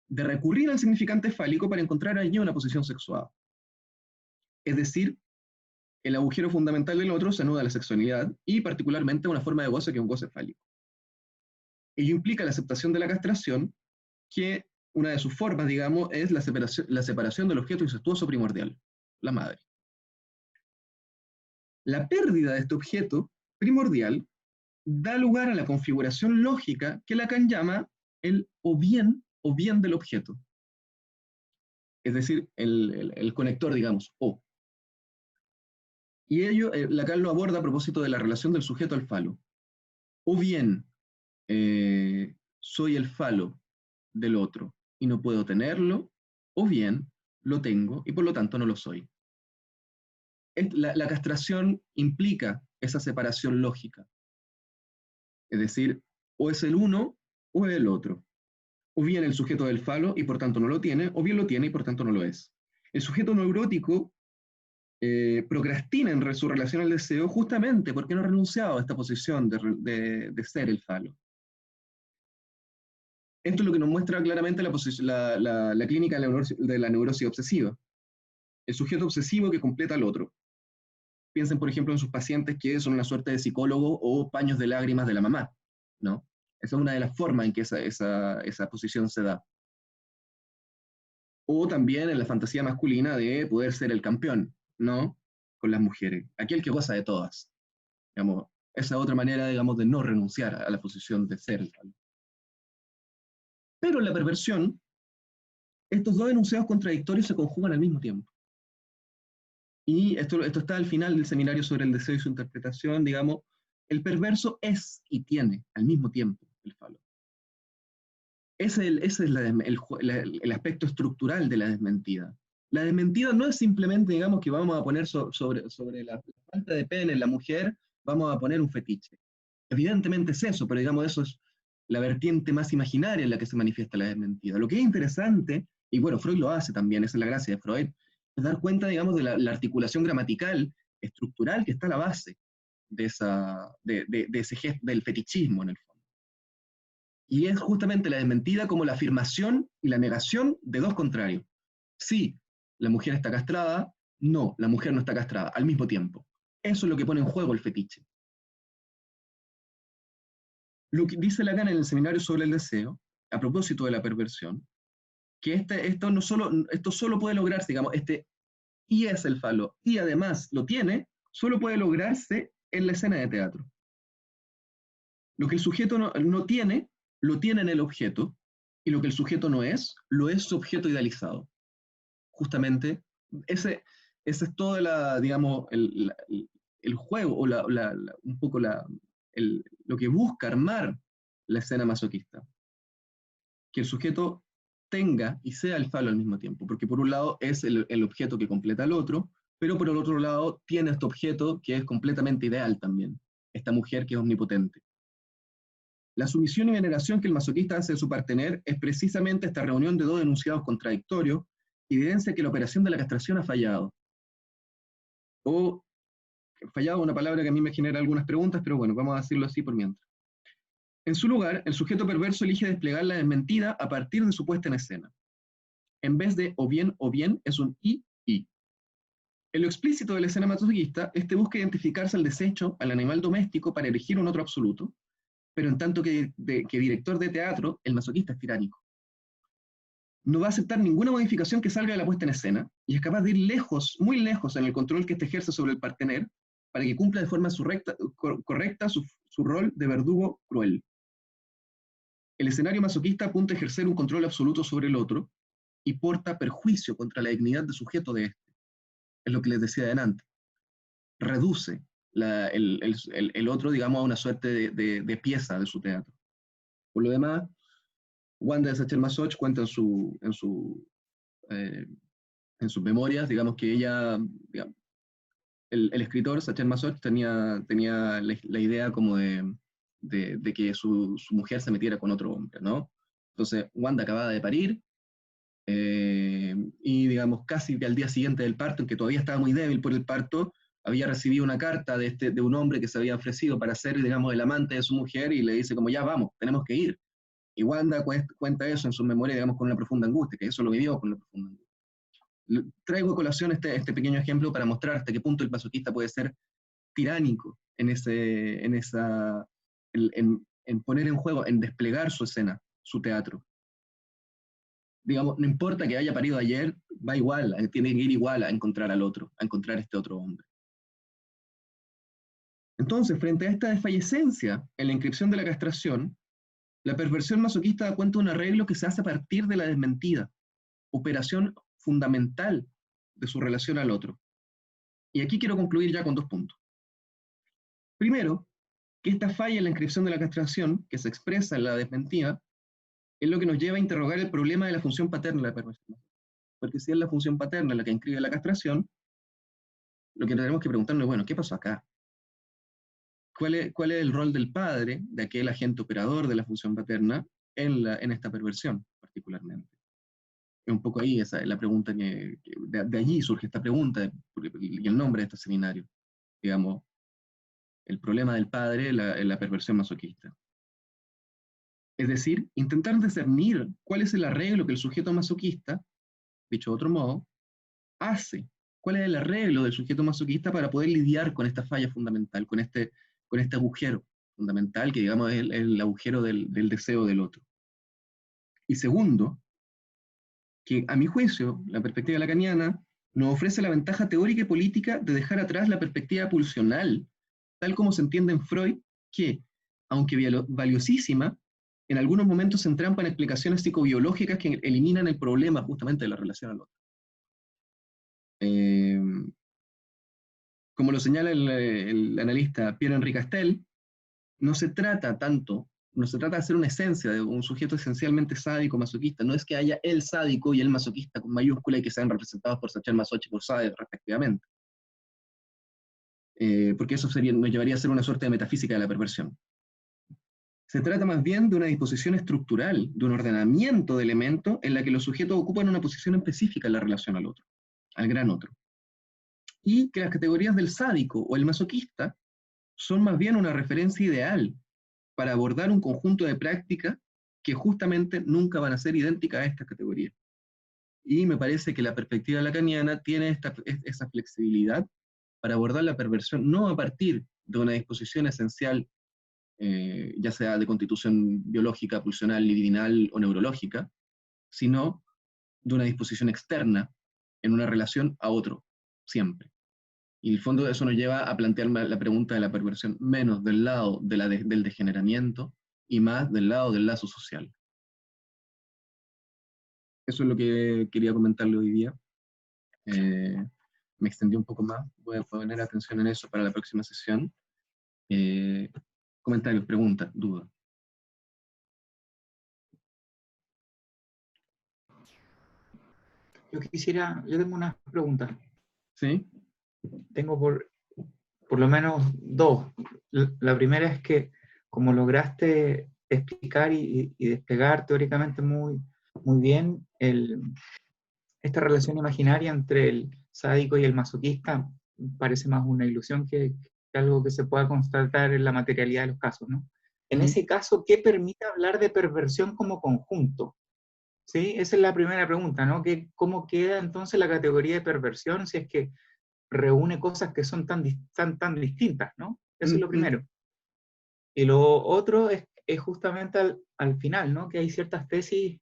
de recurrir al significante fálico para encontrar allí una posición sexuada. Es decir, el agujero fundamental del otro se anuda a la sexualidad y particularmente a una forma de goce que es un goce fálico. Ello implica la aceptación de la castración, que una de sus formas, digamos, es la separación del objeto incestuoso primordial, la madre. La pérdida de este objeto primordial da lugar a la configuración lógica que Lacan llama el o bien del objeto. Es decir, el conector, digamos, o. Y ello Lacan lo aborda a propósito de la relación del sujeto al falo. O bien soy el falo del otro y no puedo tenerlo, o bien lo tengo y por lo tanto no lo soy. La castración implica esa separación lógica. Es decir, o es el uno o es el otro. O bien el sujeto del falo y por tanto no lo tiene, o bien lo tiene y por tanto no lo es. El sujeto neurótico procrastina en su relación al deseo justamente porque no ha renunciado a esta posición de ser el falo. Esto es lo que nos muestra claramente la clínica de la neurosis obsesiva. El sujeto obsesivo que completa al otro. Piensen, por ejemplo, en sus pacientes que son una suerte de psicólogo o paños de lágrimas de la mamá, ¿no? Esa es una de las formas en que esa posición se da. O también en la fantasía masculina de poder ser el campeón, ¿no? Con las mujeres. Aquel que goza de todas. Digamos, esa otra manera, digamos, de no renunciar a la posición de ser el tal. Pero en la perversión, estos dos enunciados contradictorios se conjugan al mismo tiempo. Y esto está al final del seminario sobre el deseo y su interpretación, digamos, el perverso es y tiene al mismo tiempo el falo. Ese es el aspecto estructural de la desmentida. La desmentida no es simplemente, digamos, que vamos a poner sobre la falta de pene en la mujer, vamos a poner un fetiche. Evidentemente es eso, pero digamos, eso es la vertiente más imaginaria en la que se manifiesta la desmentida. Lo que es interesante, y bueno, Freud lo hace también, esa es la gracia de Freud, es dar cuenta, digamos, de la articulación gramatical, estructural que está a la base de ese gesto del fetichismo en el fondo. Y es justamente la desmentida como la afirmación y la negación de dos contrarios. Sí, la mujer está castrada, no, la mujer no está castrada, al mismo tiempo. Eso es lo que pone en juego el fetiche. Lo que dice Lacan en el seminario sobre el deseo, a propósito de la perversión, que esto solo puede lograrse, digamos, y es el falo, y además lo tiene, solo puede lograrse en la escena de teatro. Lo que el sujeto no tiene, lo tiene en el objeto, y lo que el sujeto no es, lo es su objeto idealizado. Justamente, ese es todo digamos, el juego, o un poco lo que busca armar la escena masoquista. Que el sujeto tenga y sea el falo al mismo tiempo, porque por un lado es el objeto que completa al otro, pero por el otro lado tiene este objeto que es completamente ideal también, esta mujer que es omnipotente. La sumisión y veneración que el masoquista hace de su partener es precisamente esta reunión de dos enunciados contradictorios, evidencia que la operación de la castración ha fallado. O fallado, una palabra que a mí me genera algunas preguntas, pero bueno, vamos a decirlo así por mientras. En su lugar, el sujeto perverso elige desplegar la desmentida a partir de su puesta en escena. En vez de o bien, es un y. En lo explícito de la escena masoquista, este busca identificarse al desecho, al animal doméstico, para elegir un otro absoluto, pero en tanto que director de teatro, el masoquista es tiránico. No va a aceptar ninguna modificación que salga de la puesta en escena, y es capaz de ir lejos, muy lejos, en el control que este ejerce sobre el partener, para que cumpla de forma correcta su rol de verdugo cruel. El escenario masoquista apunta a ejercer un control absoluto sobre el otro y porta perjuicio contra la dignidad de sujeto de este. Es lo que les decía adelante. Reduce el otro, digamos, a una suerte de pieza de su teatro. Por lo demás, Wanda de Sacher-Masoch cuenta en sus memorias, digamos que ella, digamos, el escritor Sacher-Masoch tenía la idea como de que su mujer se metiera con otro hombre, ¿no? Entonces, Wanda acababa de parir, y digamos casi que al día siguiente del parto, en que todavía estaba muy débil por el parto, había recibido una carta de un hombre que se había ofrecido para ser, digamos, el amante de su mujer, y le dice como, ya vamos, tenemos que ir. Y Wanda cuenta eso en su memoria, digamos, con una profunda angustia, que eso lo vivió con una profunda angustia. Traigo a colación este pequeño ejemplo para mostrar hasta qué punto el masoquista puede ser tiránico en poner en juego, en desplegar su escena, su teatro. Digamos, no importa que haya parido ayer, va igual, tiene que ir igual a encontrar al otro, a encontrar este otro hombre. Entonces, frente a esta desfallecencia en la inscripción de la castración, la perversión masoquista da cuenta de un arreglo que se hace a partir de la desmentida, operación fundamental de su relación al otro. Y aquí quiero concluir ya con 2 puntos. Primero, que esta falla en la inscripción de la castración, que se expresa en la desmentida, es lo que nos lleva a interrogar el problema de la función paterna de la perversión. Porque si es la función paterna la que inscribe la castración, lo que tenemos que preguntarnos es, bueno, ¿qué pasó acá? ¿Cuál es el rol del padre, de aquel agente operador de la función paterna, en esta perversión, particularmente? Es un poco ahí esa es la pregunta de allí surge esta pregunta y el nombre de este seminario. Digamos, el problema del padre en la perversión masoquista. Es decir, intentar discernir cuál es el arreglo que el sujeto masoquista, dicho de otro modo, hace. ¿Cuál es el arreglo del sujeto masoquista para poder lidiar con esta falla fundamental, con este agujero fundamental que, digamos, es el agujero del deseo del otro? Y segundo, que a mi juicio, la perspectiva lacaniana nos ofrece la ventaja teórica y política de dejar atrás la perspectiva pulsional, tal como se entiende en Freud, que, aunque valiosísima, en algunos momentos se entrampa en explicaciones psicobiológicas que eliminan el problema justamente de la relación al otro. Como lo señala el analista Pierre-Henri Castel, no se trata de hacer una esencia de un sujeto esencialmente sádico, masoquista. No es que haya el sádico y el masoquista con mayúscula y que sean representados por Sacher-Masoch y por Sade, respectivamente. Porque eso nos llevaría a ser una suerte de metafísica de la perversión. Se trata más bien de una disposición estructural, de un ordenamiento de elementos en la que los sujetos ocupan una posición específica en la relación al otro, al gran otro. Y que las categorías del sádico o el masoquista son más bien una referencia ideal para abordar un conjunto de prácticas que justamente nunca van a ser idénticas a estas categorías. Y me parece que la perspectiva lacaniana tiene esa flexibilidad para abordar la perversión no a partir de una disposición esencial, ya sea de constitución biológica, pulsional, libidinal o neurológica, sino de una disposición externa en una relación a otro, siempre. Y en el fondo eso nos lleva a plantear la pregunta de la perversión menos del lado del degeneramiento y más del lado del lazo social. Eso es lo que quería comentarle hoy día. Me extendí un poco más, voy a poner atención en eso para la próxima sesión. Comentarios, preguntas, dudas. Yo tengo unas preguntas. ¿Sí? Tengo por lo menos 2. La primera es que, como lograste explicar y despegar teóricamente muy, muy bien esta relación imaginaria entre el sádico y el masoquista, parece más una ilusión que algo que se pueda constatar en la materialidad de los casos, ¿no? En ese caso, ¿qué permite hablar de perversión como conjunto? ¿Sí? Esa es la primera pregunta, ¿no? ¿Cómo queda entonces la categoría de perversión si es que reúne cosas que son tan distintas, ¿no? Eso es lo primero. Y lo otro es justamente al final, ¿no? Que hay ciertas tesis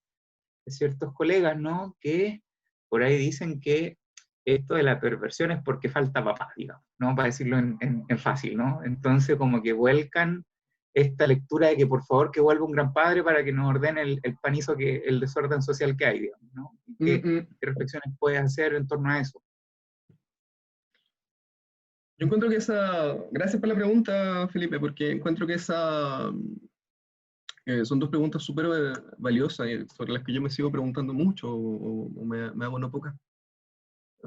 de ciertos colegas, ¿no? Que por ahí dicen que esto de la perversión es porque falta papá, digamos, ¿no? Para decirlo en fácil, ¿no? Entonces como que vuelcan esta lectura de que por favor que vuelva un gran padre para que nos ordene el panizo, el desorden social que hay, digamos, ¿no? ¿Qué reflexiones puedes hacer en torno a eso? Yo encuentro que gracias por la pregunta, Felipe, porque encuentro que son dos preguntas súper valiosas sobre las que yo me sigo preguntando mucho o me hago no pocas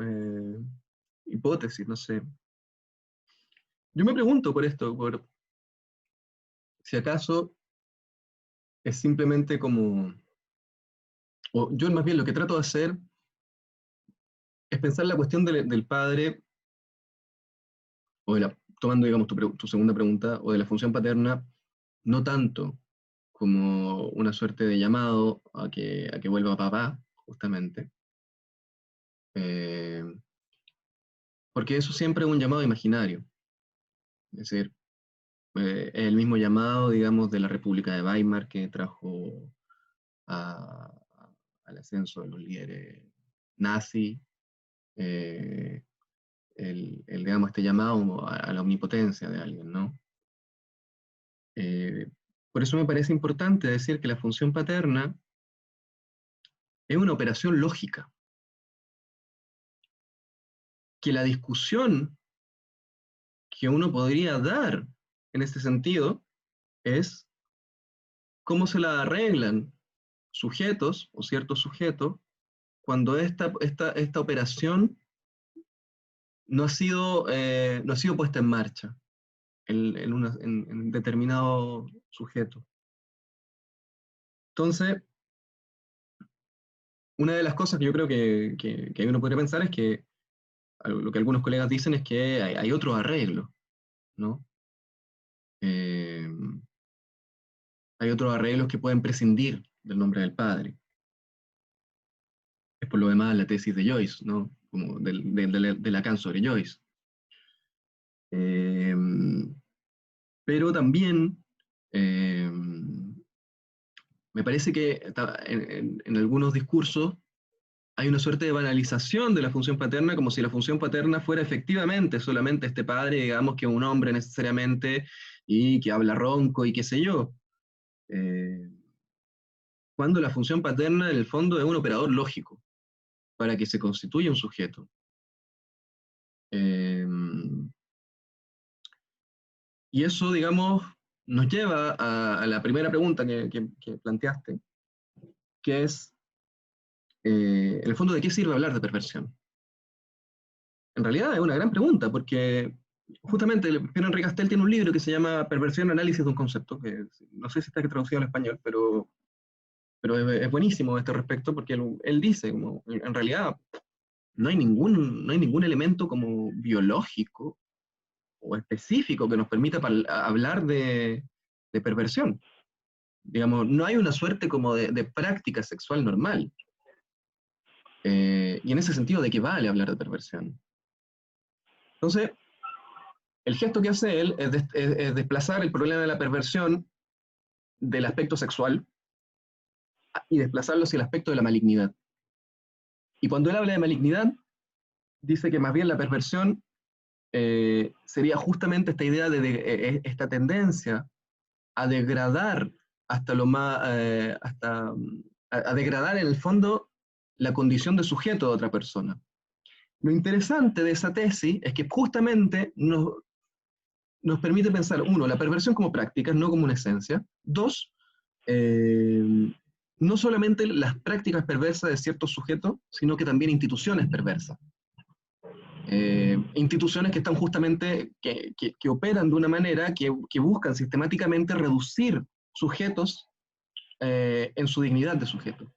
eh, hipótesis, no sé. Yo me pregunto por esto, por si acaso es simplemente como, o yo más bien lo que trato de hacer es pensar la cuestión del padre, tomando, digamos, tu segunda pregunta, o de la función paterna, no tanto como una suerte de llamado a que vuelva papá, justamente. Eh, porque eso siempre es un llamado imaginario. Es decir, es el mismo llamado, digamos, de la República de Weimar que trajo a- al ascenso de los líderes nazis, eh, digamos, este llamado a la omnipotencia de alguien, ¿no? Eh, por eso me parece importante decir que la función paterna es una operación lógica, que la discusión que uno podría dar en este sentido es cómo se la arreglan sujetos o ciertos sujetos cuando esta operación no ha sido puesta en marcha en un determinado sujeto. Entonces, una de las cosas que yo creo que uno podría pensar es que lo que algunos colegas dicen es que hay otros arreglos, ¿no? Eh, hay otros arreglos que pueden prescindir del nombre del padre. Es por lo demás la tesis de Joyce, ¿no? Como de Lacan sobre Joyce. Eh, pero también eh, me parece que en algunos discursos hay una suerte de banalización de la función paterna, como si la función paterna fuera efectivamente solamente este padre, digamos, que es un hombre necesariamente y que habla ronco y qué sé yo. Eh, cuando la función paterna en el fondo es un operador lógico para que se constituya un sujeto. Eh, y eso, digamos, nos lleva a la primera pregunta que planteaste, que es, en el fondo, ¿de qué sirve hablar de perversión? En realidad es una gran pregunta, porque justamente Pierre Henri Castel tiene un libro que se llama Perversión, análisis de un concepto, que no sé si está traducido al español, pero es buenísimo a este respecto, porque él dice, como, en realidad no hay ningún elemento como biológico o específico que nos permita hablar de perversión. Digamos, no hay una suerte como de práctica sexual normal. Y en ese sentido, ¿de qué vale hablar de perversión? Entonces, el gesto que hace él es desplazar el problema de la perversión del aspecto sexual y desplazarlo hacia el aspecto de la malignidad. Y cuando él habla de malignidad, dice que más bien la perversión sería justamente esta idea esta tendencia a degradar hasta lo más, a degradar en el fondo la condición de sujeto de otra persona. Lo interesante de esa tesis es que justamente nos permite pensar, uno, la perversión como práctica, no como una esencia. Dos, no solamente las prácticas perversas de ciertos sujetos, sino que también instituciones perversas. Instituciones que están justamente, que operan de una manera que buscan sistemáticamente reducir sujetos en su dignidad de sujeto.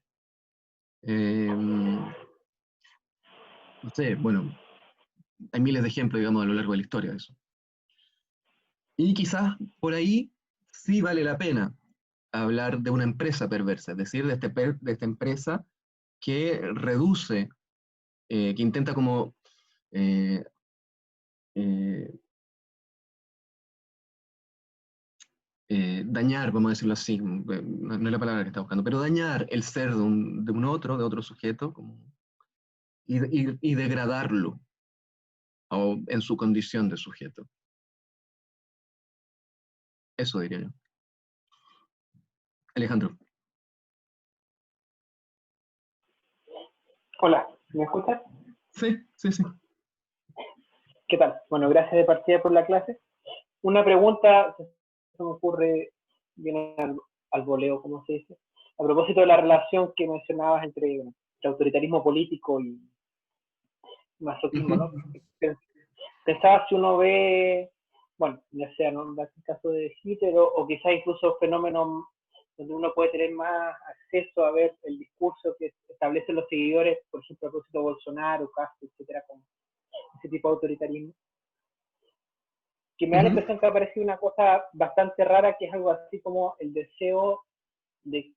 No sé, bueno, hay miles de ejemplos, digamos, a lo largo de la historia de eso. Y quizás por ahí sí vale la pena hablar de una empresa perversa, es decir, de esta empresa que reduce, que intenta como eh, eh, dañar, vamos a decirlo así, no es la palabra que está buscando, pero dañar el ser de otro sujeto, y degradarlo en su condición de sujeto. Eso diría yo. Alejandro. Hola, ¿me escuchas? Sí, sí, sí. ¿Qué tal? Bueno, gracias de partida por la clase. Una pregunta se me ocurre bien al voleo, como se dice, a propósito de la relación que mencionabas entre el autoritarismo político y masoquismo, ¿no? Pensaba si uno ve, bueno, ya sea ¿no? el caso de Hitler o quizás incluso fenómenos donde uno puede tener más acceso a ver el discurso que establecen los seguidores, por ejemplo, a propósito de Bolsonaro, Castro, etcétera, con ese tipo de autoritarismo, que me da la impresión que ha aparecido una cosa bastante rara, que es algo así como el deseo de,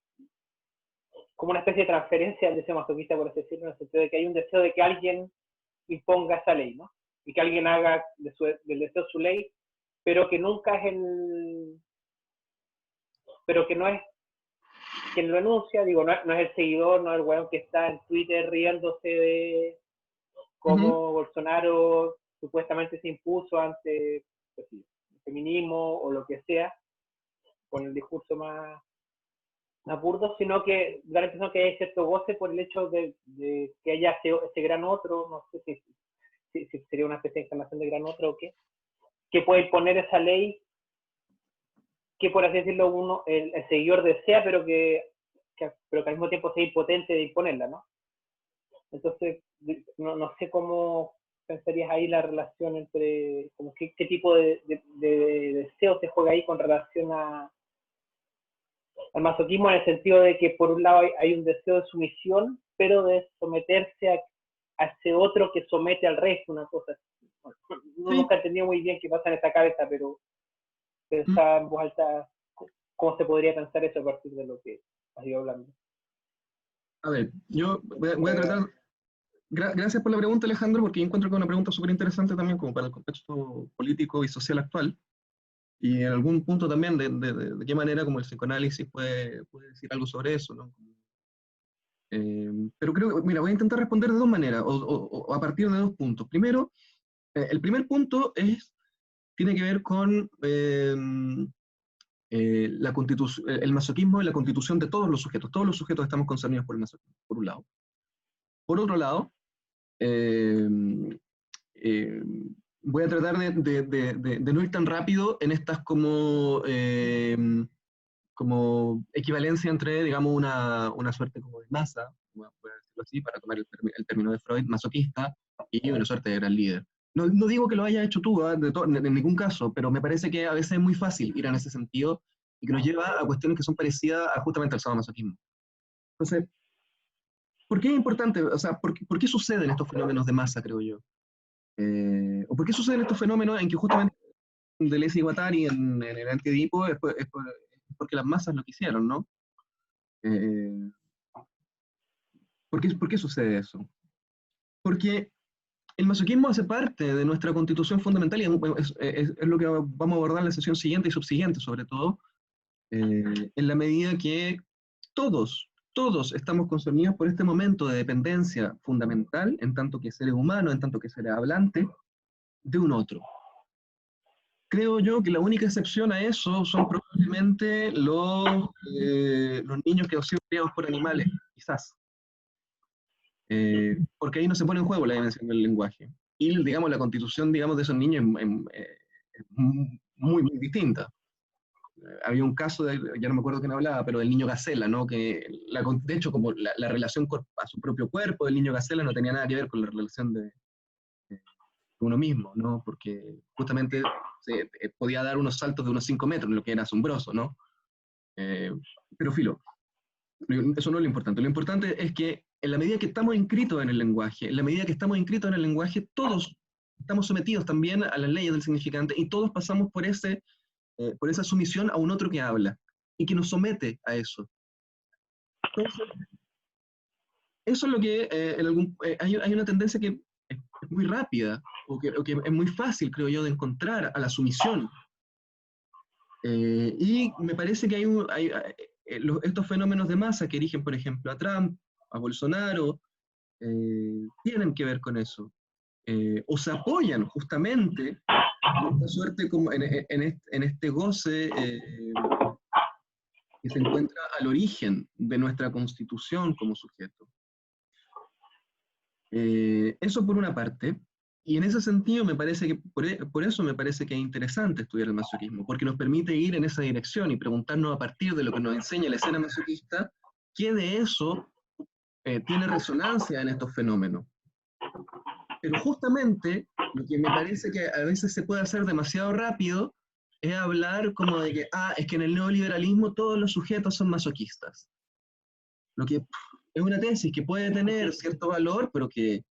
como una especie de transferencia del deseo masoquista, por así decirlo, en el sentido de que hay un deseo de que alguien imponga esa ley, ¿no? Y que alguien haga del deseo su ley, pero que nunca es pero que no es quien lo enuncia, digo, no es el seguidor, no es el weón que está en Twitter riéndose de cómo Bolsonaro supuestamente se impuso ante pues, el feminismo o lo que sea, con el discurso más burdo, sino que da la impresión que hay cierto goce por el hecho de que haya ese gran otro, no sé si sería una especie de encarnación de gran otro o qué, que puede imponer esa ley que, por así decirlo, el seguidor desea, pero que al mismo tiempo sea impotente de imponerla, ¿no? Entonces, no sé cómo pensarías ahí la relación entre, como qué tipo de deseo se juega ahí con relación al masoquismo, en el sentido de que por un lado hay un deseo de sumisión, pero de someterse a ese otro que somete al resto, una cosa así. Bueno, nunca he entendido muy bien qué pasa en esta cabeza, pero pensaba en voz alta cómo se podría pensar eso a partir de lo que has ido hablando. A ver, yo voy a tratar... Gracias por la pregunta, Alejandro, porque yo encuentro que es una pregunta súper interesante también como para el contexto político y social actual, y en algún punto también de qué manera como el psicoanálisis puede decir algo sobre eso, ¿no? Pero creo que, mira, voy a intentar responder de dos maneras, o a partir de dos puntos. Primero, el primer punto tiene que ver con el masoquismo y la constitución de todos los sujetos. Todos los sujetos estamos concernidos por el masoquismo, por un lado. Por otro lado, eh, eh, voy a tratar de no ir tan rápido en estas como equivalencia entre, digamos, una suerte como de masa, voy a decirlo así, para tomar el término de Freud, masoquista, y una suerte de gran líder. No digo que lo hayas hecho tú, en ningún caso, pero me parece que a veces es muy fácil ir en ese sentido y que nos lleva a cuestiones que son parecidas justamente al sadomasoquismo. Entonces, ¿por qué es importante? O sea, ¿por qué suceden estos fenómenos de masa, creo yo? ¿O por qué suceden estos fenómenos en que justamente Deleuze y Guattari en el Antiedipo es porque las masas lo quisieron, ¿no? ¿Por qué sucede eso? Porque el masoquismo hace parte de nuestra constitución fundamental y es lo que vamos a abordar en la sesión siguiente y subsiguiente, sobre todo, en la medida que todos estamos concernidos por este momento de dependencia fundamental, en tanto que seres humanos, en tanto que seres hablantes, de un otro. Creo yo que la única excepción a eso son probablemente los niños que han sido criados por animales, quizás. Porque ahí no se pone en juego la dimensión del lenguaje. Y, digamos, la constitución, digamos, de esos niños es muy, muy distinta. Había un caso, ya no me acuerdo quién hablaba, pero del niño Gacela, ¿no? Que de hecho, como la relación a su propio cuerpo del niño Gacela no tenía nada que ver con la relación de uno mismo, ¿no? Porque justamente podía dar unos saltos de unos 5 metros, lo que era asombroso, ¿no? Pero filo, eso no es lo importante. Lo importante es que en la medida que estamos inscritos en el lenguaje, en la medida que estamos inscritos en el lenguaje, todos estamos sometidos también a las leyes del significante y todos pasamos por esa sumisión a un otro que habla y que nos somete a eso. Entonces, eso es lo que hay una tendencia que es muy rápida o que es muy fácil, creo yo, de encontrar a la sumisión. Y me parece que estos fenómenos de masa que erigen, por ejemplo, a Trump, a Bolsonaro, tienen que ver con eso. O se apoyan justamente en esta suerte, como en este goce que se encuentra al origen de nuestra constitución como sujeto. Eso por una parte. Y en ese sentido, me parece que, por eso me parece que es interesante estudiar el masoquismo, porque nos permite ir en esa dirección y preguntarnos a partir de lo que nos enseña la escena masoquista, qué de eso tiene resonancia en estos fenómenos. Pero justamente lo que me parece que a veces se puede hacer demasiado rápido es hablar como de que, es que en el neoliberalismo todos los sujetos son masoquistas. Lo que es una tesis que puede tener cierto valor, pero que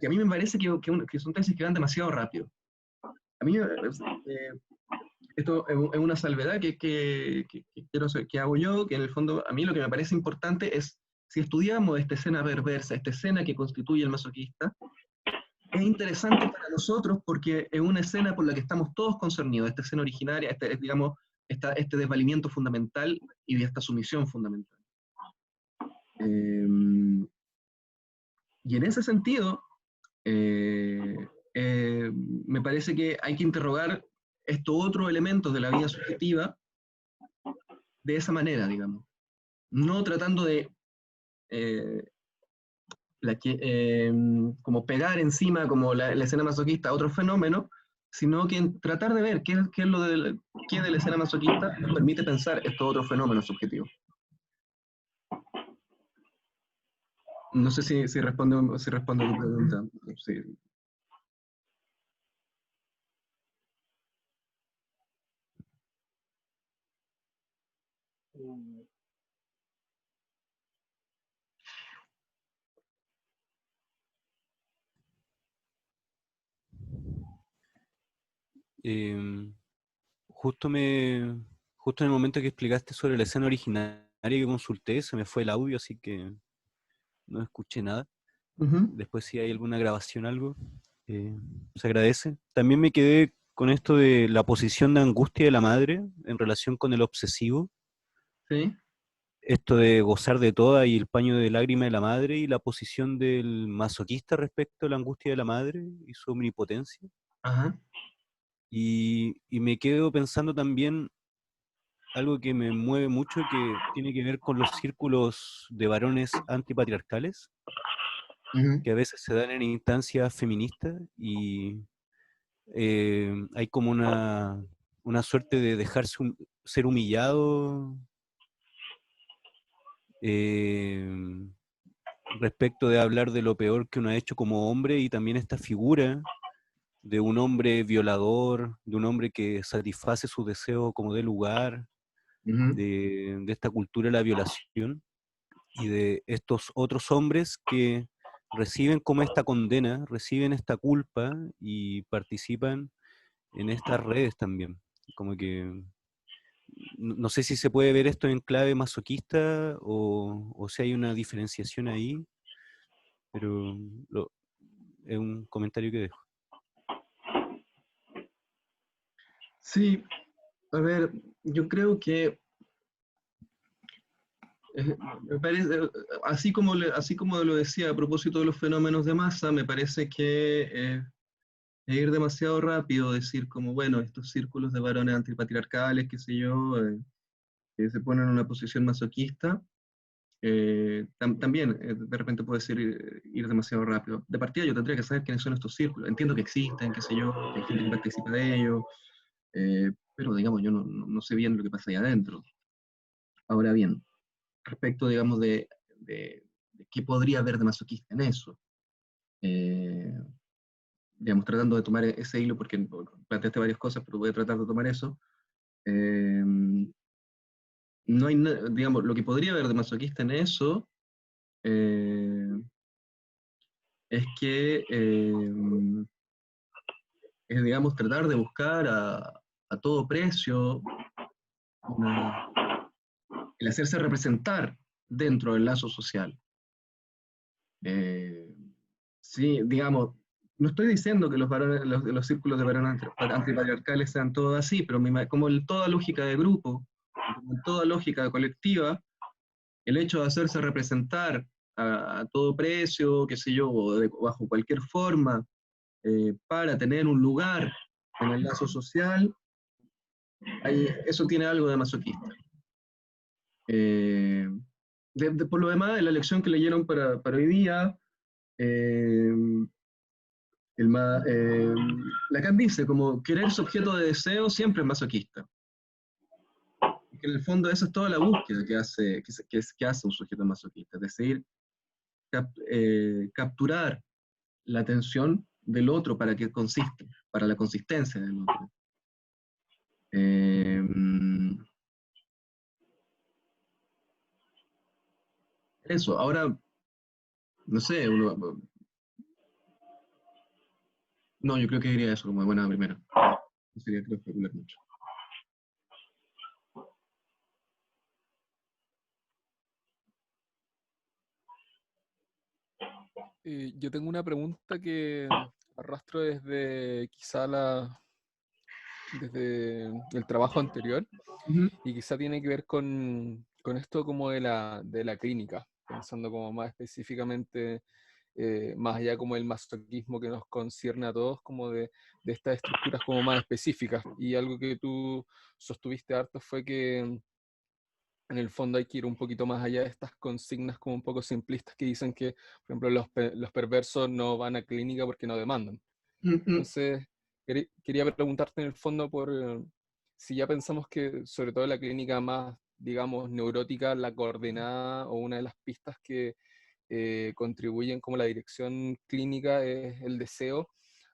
a mí me parece que son tesis que van demasiado rápido. A mí esto es una salvedad que hago yo, que en el fondo a mí lo que me parece importante es, si estudiamos esta escena perversa, esta escena que constituye el masoquista, es interesante para nosotros porque es una escena por la que estamos todos concernidos, esta escena originaria, digamos, este desvalimiento fundamental y de esta sumisión fundamental. Y en ese sentido, me parece que hay que interrogar estos otros elementos de la vida subjetiva de esa manera, digamos. No tratando de como pegar encima como la escena masoquista a otro fenómeno, sino que tratar de ver qué es lo qué de la escena masoquista nos permite pensar estos otros fenómenos subjetivos. No sé si responde a tu pregunta. Sí. Justo justo en el momento que explicaste sobre la escena originaria que consulté, se me fue el audio, así que no escuché nada. Después si hay alguna grabación, algo, se agradece. También me quedé con esto de la posición de angustia de la madre en relación con el obsesivo. Sí. Esto de gozar de toda y el paño de lágrima de la madre, y la posición del masoquista respecto a la angustia de la madre y su omnipotencia. Ajá. Y me quedo pensando también algo que me mueve mucho, que tiene que ver con los círculos de varones antipatriarcales, que a veces se dan en instancias feministas, y hay como una suerte de dejarse ser humillado respecto de hablar de lo peor que uno ha hecho como hombre, y también esta figura de un hombre violador, de un hombre que satisface su deseo como de lugar, de esta cultura de la violación, y de estos otros hombres que reciben como esta condena, reciben esta culpa y participan en estas redes también. Como que no sé si se puede ver esto en clave masoquista o si hay una diferenciación ahí, pero es un comentario que dejo. Sí, a ver, yo creo que me parece, así como lo decía a propósito de los fenómenos de masa, me parece que es ir demasiado rápido, decir como, bueno, estos círculos de varones antipatriarcales, qué sé yo, que se ponen en una posición masoquista, también de repente puede ser ir demasiado rápido. De partida yo tendría que saber quiénes son estos círculos. Entiendo que existen, qué sé yo, que hay gente que participa de ellos, pero digamos, yo no sé bien lo que pasa ahí adentro. Ahora bien, respecto, digamos, de qué podría haber de masoquista en eso. Digamos, tratando de tomar ese hilo, porque planteaste varias cosas, pero voy a tratar de tomar eso. No hay, digamos, lo que podría haber de masoquista en eso es que es, digamos, tratar de buscar a todo precio el hacerse representar dentro del lazo social. Sí, digamos, no estoy diciendo que los círculos de varones antipatriarcales sean todos así, pero como en toda lógica de grupo, como en toda lógica colectiva, el hecho de hacerse representar a todo precio, qué sé yo, o bajo cualquier forma, para tener un lugar en el lazo social, eso tiene algo de masoquista. Por lo demás, en la lección que leyeron para hoy día, Eh, Lacan dice, como querer su objeto de deseo siempre es masoquista. Que en el fondo esa es toda la búsqueda que hace, que hace un sujeto masoquista, es decir, capturar la atención del otro para que consiste, para la consistencia del otro. Eso, ahora, no sé, no, yo creo que diría eso como buena primera. No sería, creo, especular mucho. Yo tengo una pregunta que arrastro desde quizá desde el trabajo anterior y quizá tiene que ver con esto como de la clínica, pensando como más específicamente, más allá como el masoquismo que nos concierne a todos, como de estas estructuras como más específicas. Y algo que tú sostuviste harto fue que en el fondo hay que ir un poquito más allá de estas consignas como un poco simplistas que dicen que, por ejemplo, los perversos no van a clínica porque no demandan. Entonces, quería preguntarte en el fondo por si ya pensamos que, sobre todo en la clínica más, digamos, neurótica, la coordenada o una de las pistas que contribuyen como la dirección clínica es el deseo.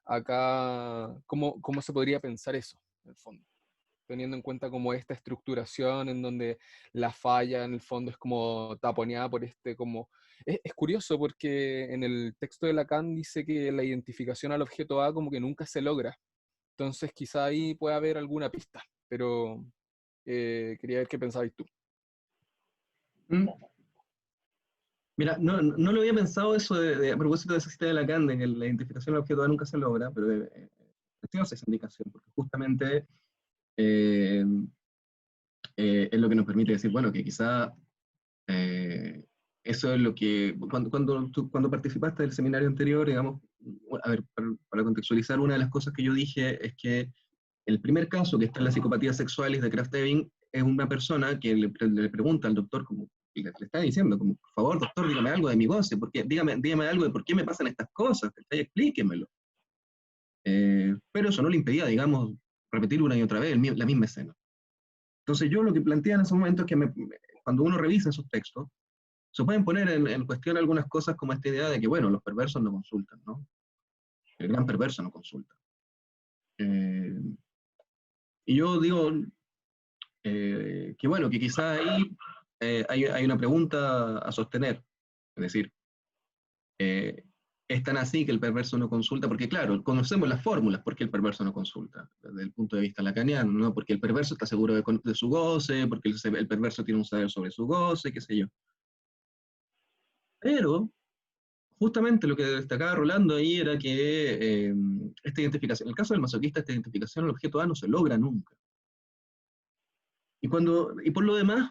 Acá, ¿cómo se podría pensar eso, en el fondo? Teniendo en cuenta como esta estructuración en donde la falla en el fondo es como taponeada por este como... Es curioso porque en el texto de Lacan dice que la identificación al objeto A como que nunca se logra. Entonces quizá ahí puede haber alguna pista, pero quería ver qué pensabas tú. Mira, no lo había pensado eso a propósito de esa cita de Lacan, de que la identificación del objeto A nunca se logra, pero tengo esa indicación, porque justamente eh, es lo que nos permite decir, bueno, que quizá eso es lo que, cuando participaste del seminario anterior, digamos, a ver, para contextualizar, una de las cosas que yo dije es que el primer caso que está en la psicopatía sexualis de Kraft-Ebing es una persona que le pregunta al doctor, como le está diciendo, como, por favor, doctor, dígame algo de mi goce, dígame algo de por qué me pasan estas cosas, explíquemelo. Pero eso no le impedía, digamos, repetir una y otra vez la misma escena. Entonces yo lo que plantea en ese momento es que cuando uno revisa esos textos, se pueden poner en cuestión algunas cosas como esta idea de que, bueno, los perversos no consultan, ¿no? El gran perverso no consulta. Y yo digo que, bueno, que quizá ahí hay una pregunta a sostener. Es decir, es tan así que el perverso no consulta, porque claro, conocemos las fórmulas por qué el perverso no consulta, desde el punto de vista lacaniano, ¿no? Porque el perverso está seguro de su goce, porque el perverso tiene un saber sobre su goce, qué sé yo. Pero justamente lo que destacaba Rolando ahí era que esta identificación, en el caso del masoquista, esta identificación al objeto A no se logra nunca. Y por lo demás,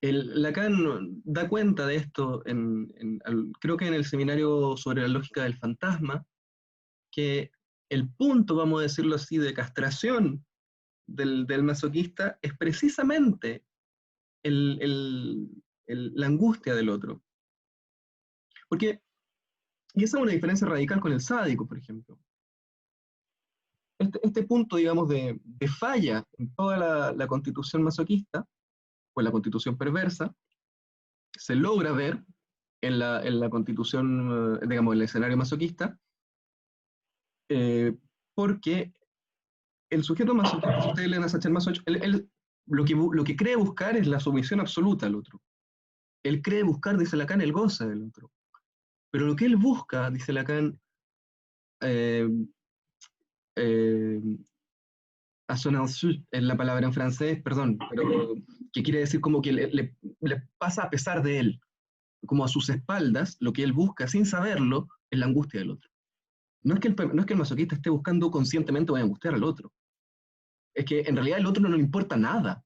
Lacan da cuenta de esto, creo que en el seminario sobre la lógica del fantasma, que el punto, vamos a decirlo así, de castración del masoquista es precisamente la angustia del otro. Y esa es una diferencia radical con el sádico, por ejemplo. Este punto, digamos, de falla en toda la constitución masoquista, o la constitución perversa, se logra ver en la constitución, digamos, en el escenario masoquista, porque el sujeto masoquista, si ustedes leen a Sacher-Masoch, él lo que cree buscar es la sumisión absoluta al otro. Él cree buscar, dice Lacan, el goce del otro. Pero lo que él busca, dice Lacan, assonance es la palabra en francés, perdón, pero que quiere decir como que le pasa a pesar de él, como a sus espaldas, lo que él busca sin saberlo es la angustia del otro. No es que el masoquista esté buscando conscientemente o angustiar al otro, es que en realidad el otro no le importa nada,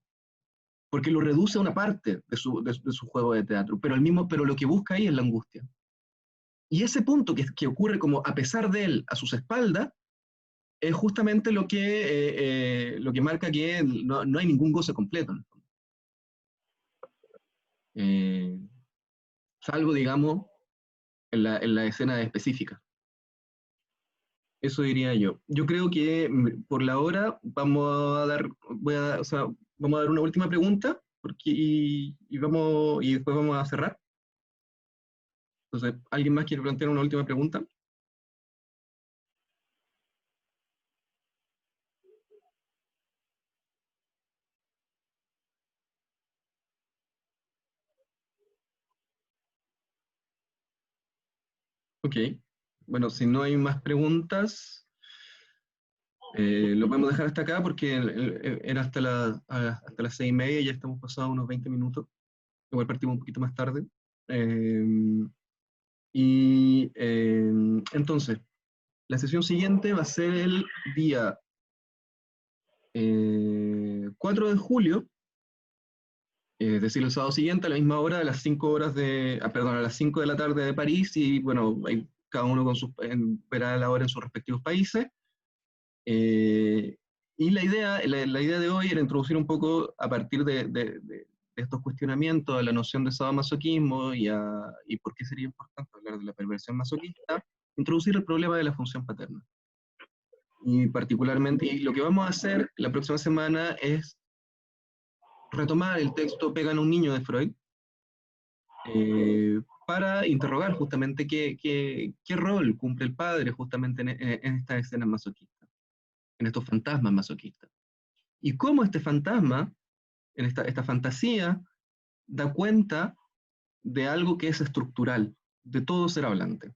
porque lo reduce a una parte de su juego de teatro, pero lo que busca ahí es la angustia. Y ese punto que ocurre como a pesar de él, a sus espaldas, es justamente lo que marca que no hay ningún goce completo. salvo, digamos, en la escena específica. Eso diría yo. Yo creo que por la hora vamos a dar, o sea, vamos a dar una última pregunta y después vamos a cerrar. Entonces, ¿alguien más quiere plantear una última pregunta? Ok. Bueno, si no hay más preguntas, lo podemos dejar hasta acá porque era hasta las 6:30 y ya estamos pasados unos 20 minutos. Igual partimos un poquito más tarde. Entonces, la sesión siguiente va a ser el día 4 de julio, es decir, el sábado siguiente a la misma hora, a las 5 a las 5 de la tarde de París, y bueno, cada uno verá la hora en sus respectivos países. Y la idea de hoy era introducir un poco, a partir de estos cuestionamientos, a la noción de sadomasoquismo y por qué sería importante hablar de la perversión masoquista, introducir el problema de la función paterna. Y particularmente, y lo que vamos a hacer la próxima semana es retomar el texto Pegan a un niño de Freud, para interrogar justamente qué rol cumple el padre justamente en estas escenas masoquistas, en estos fantasmas masoquistas. Y cómo este fantasma, en esta fantasía, da cuenta de algo que es estructural, de todo ser hablante.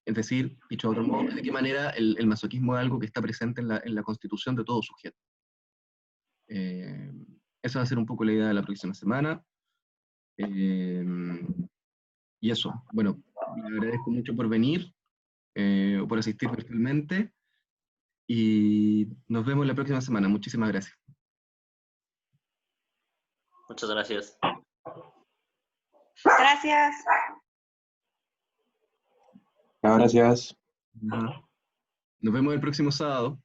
Es decir, dicho de otro modo, de qué manera el masoquismo es algo que está presente en la constitución de todo sujeto. Esa va a ser un poco la idea de la próxima semana. Y eso, bueno, le agradezco mucho por venir, o por asistir virtualmente, y nos vemos la próxima semana. Muchísimas gracias. Muchas gracias. Gracias. Gracias. Nos vemos el próximo sábado.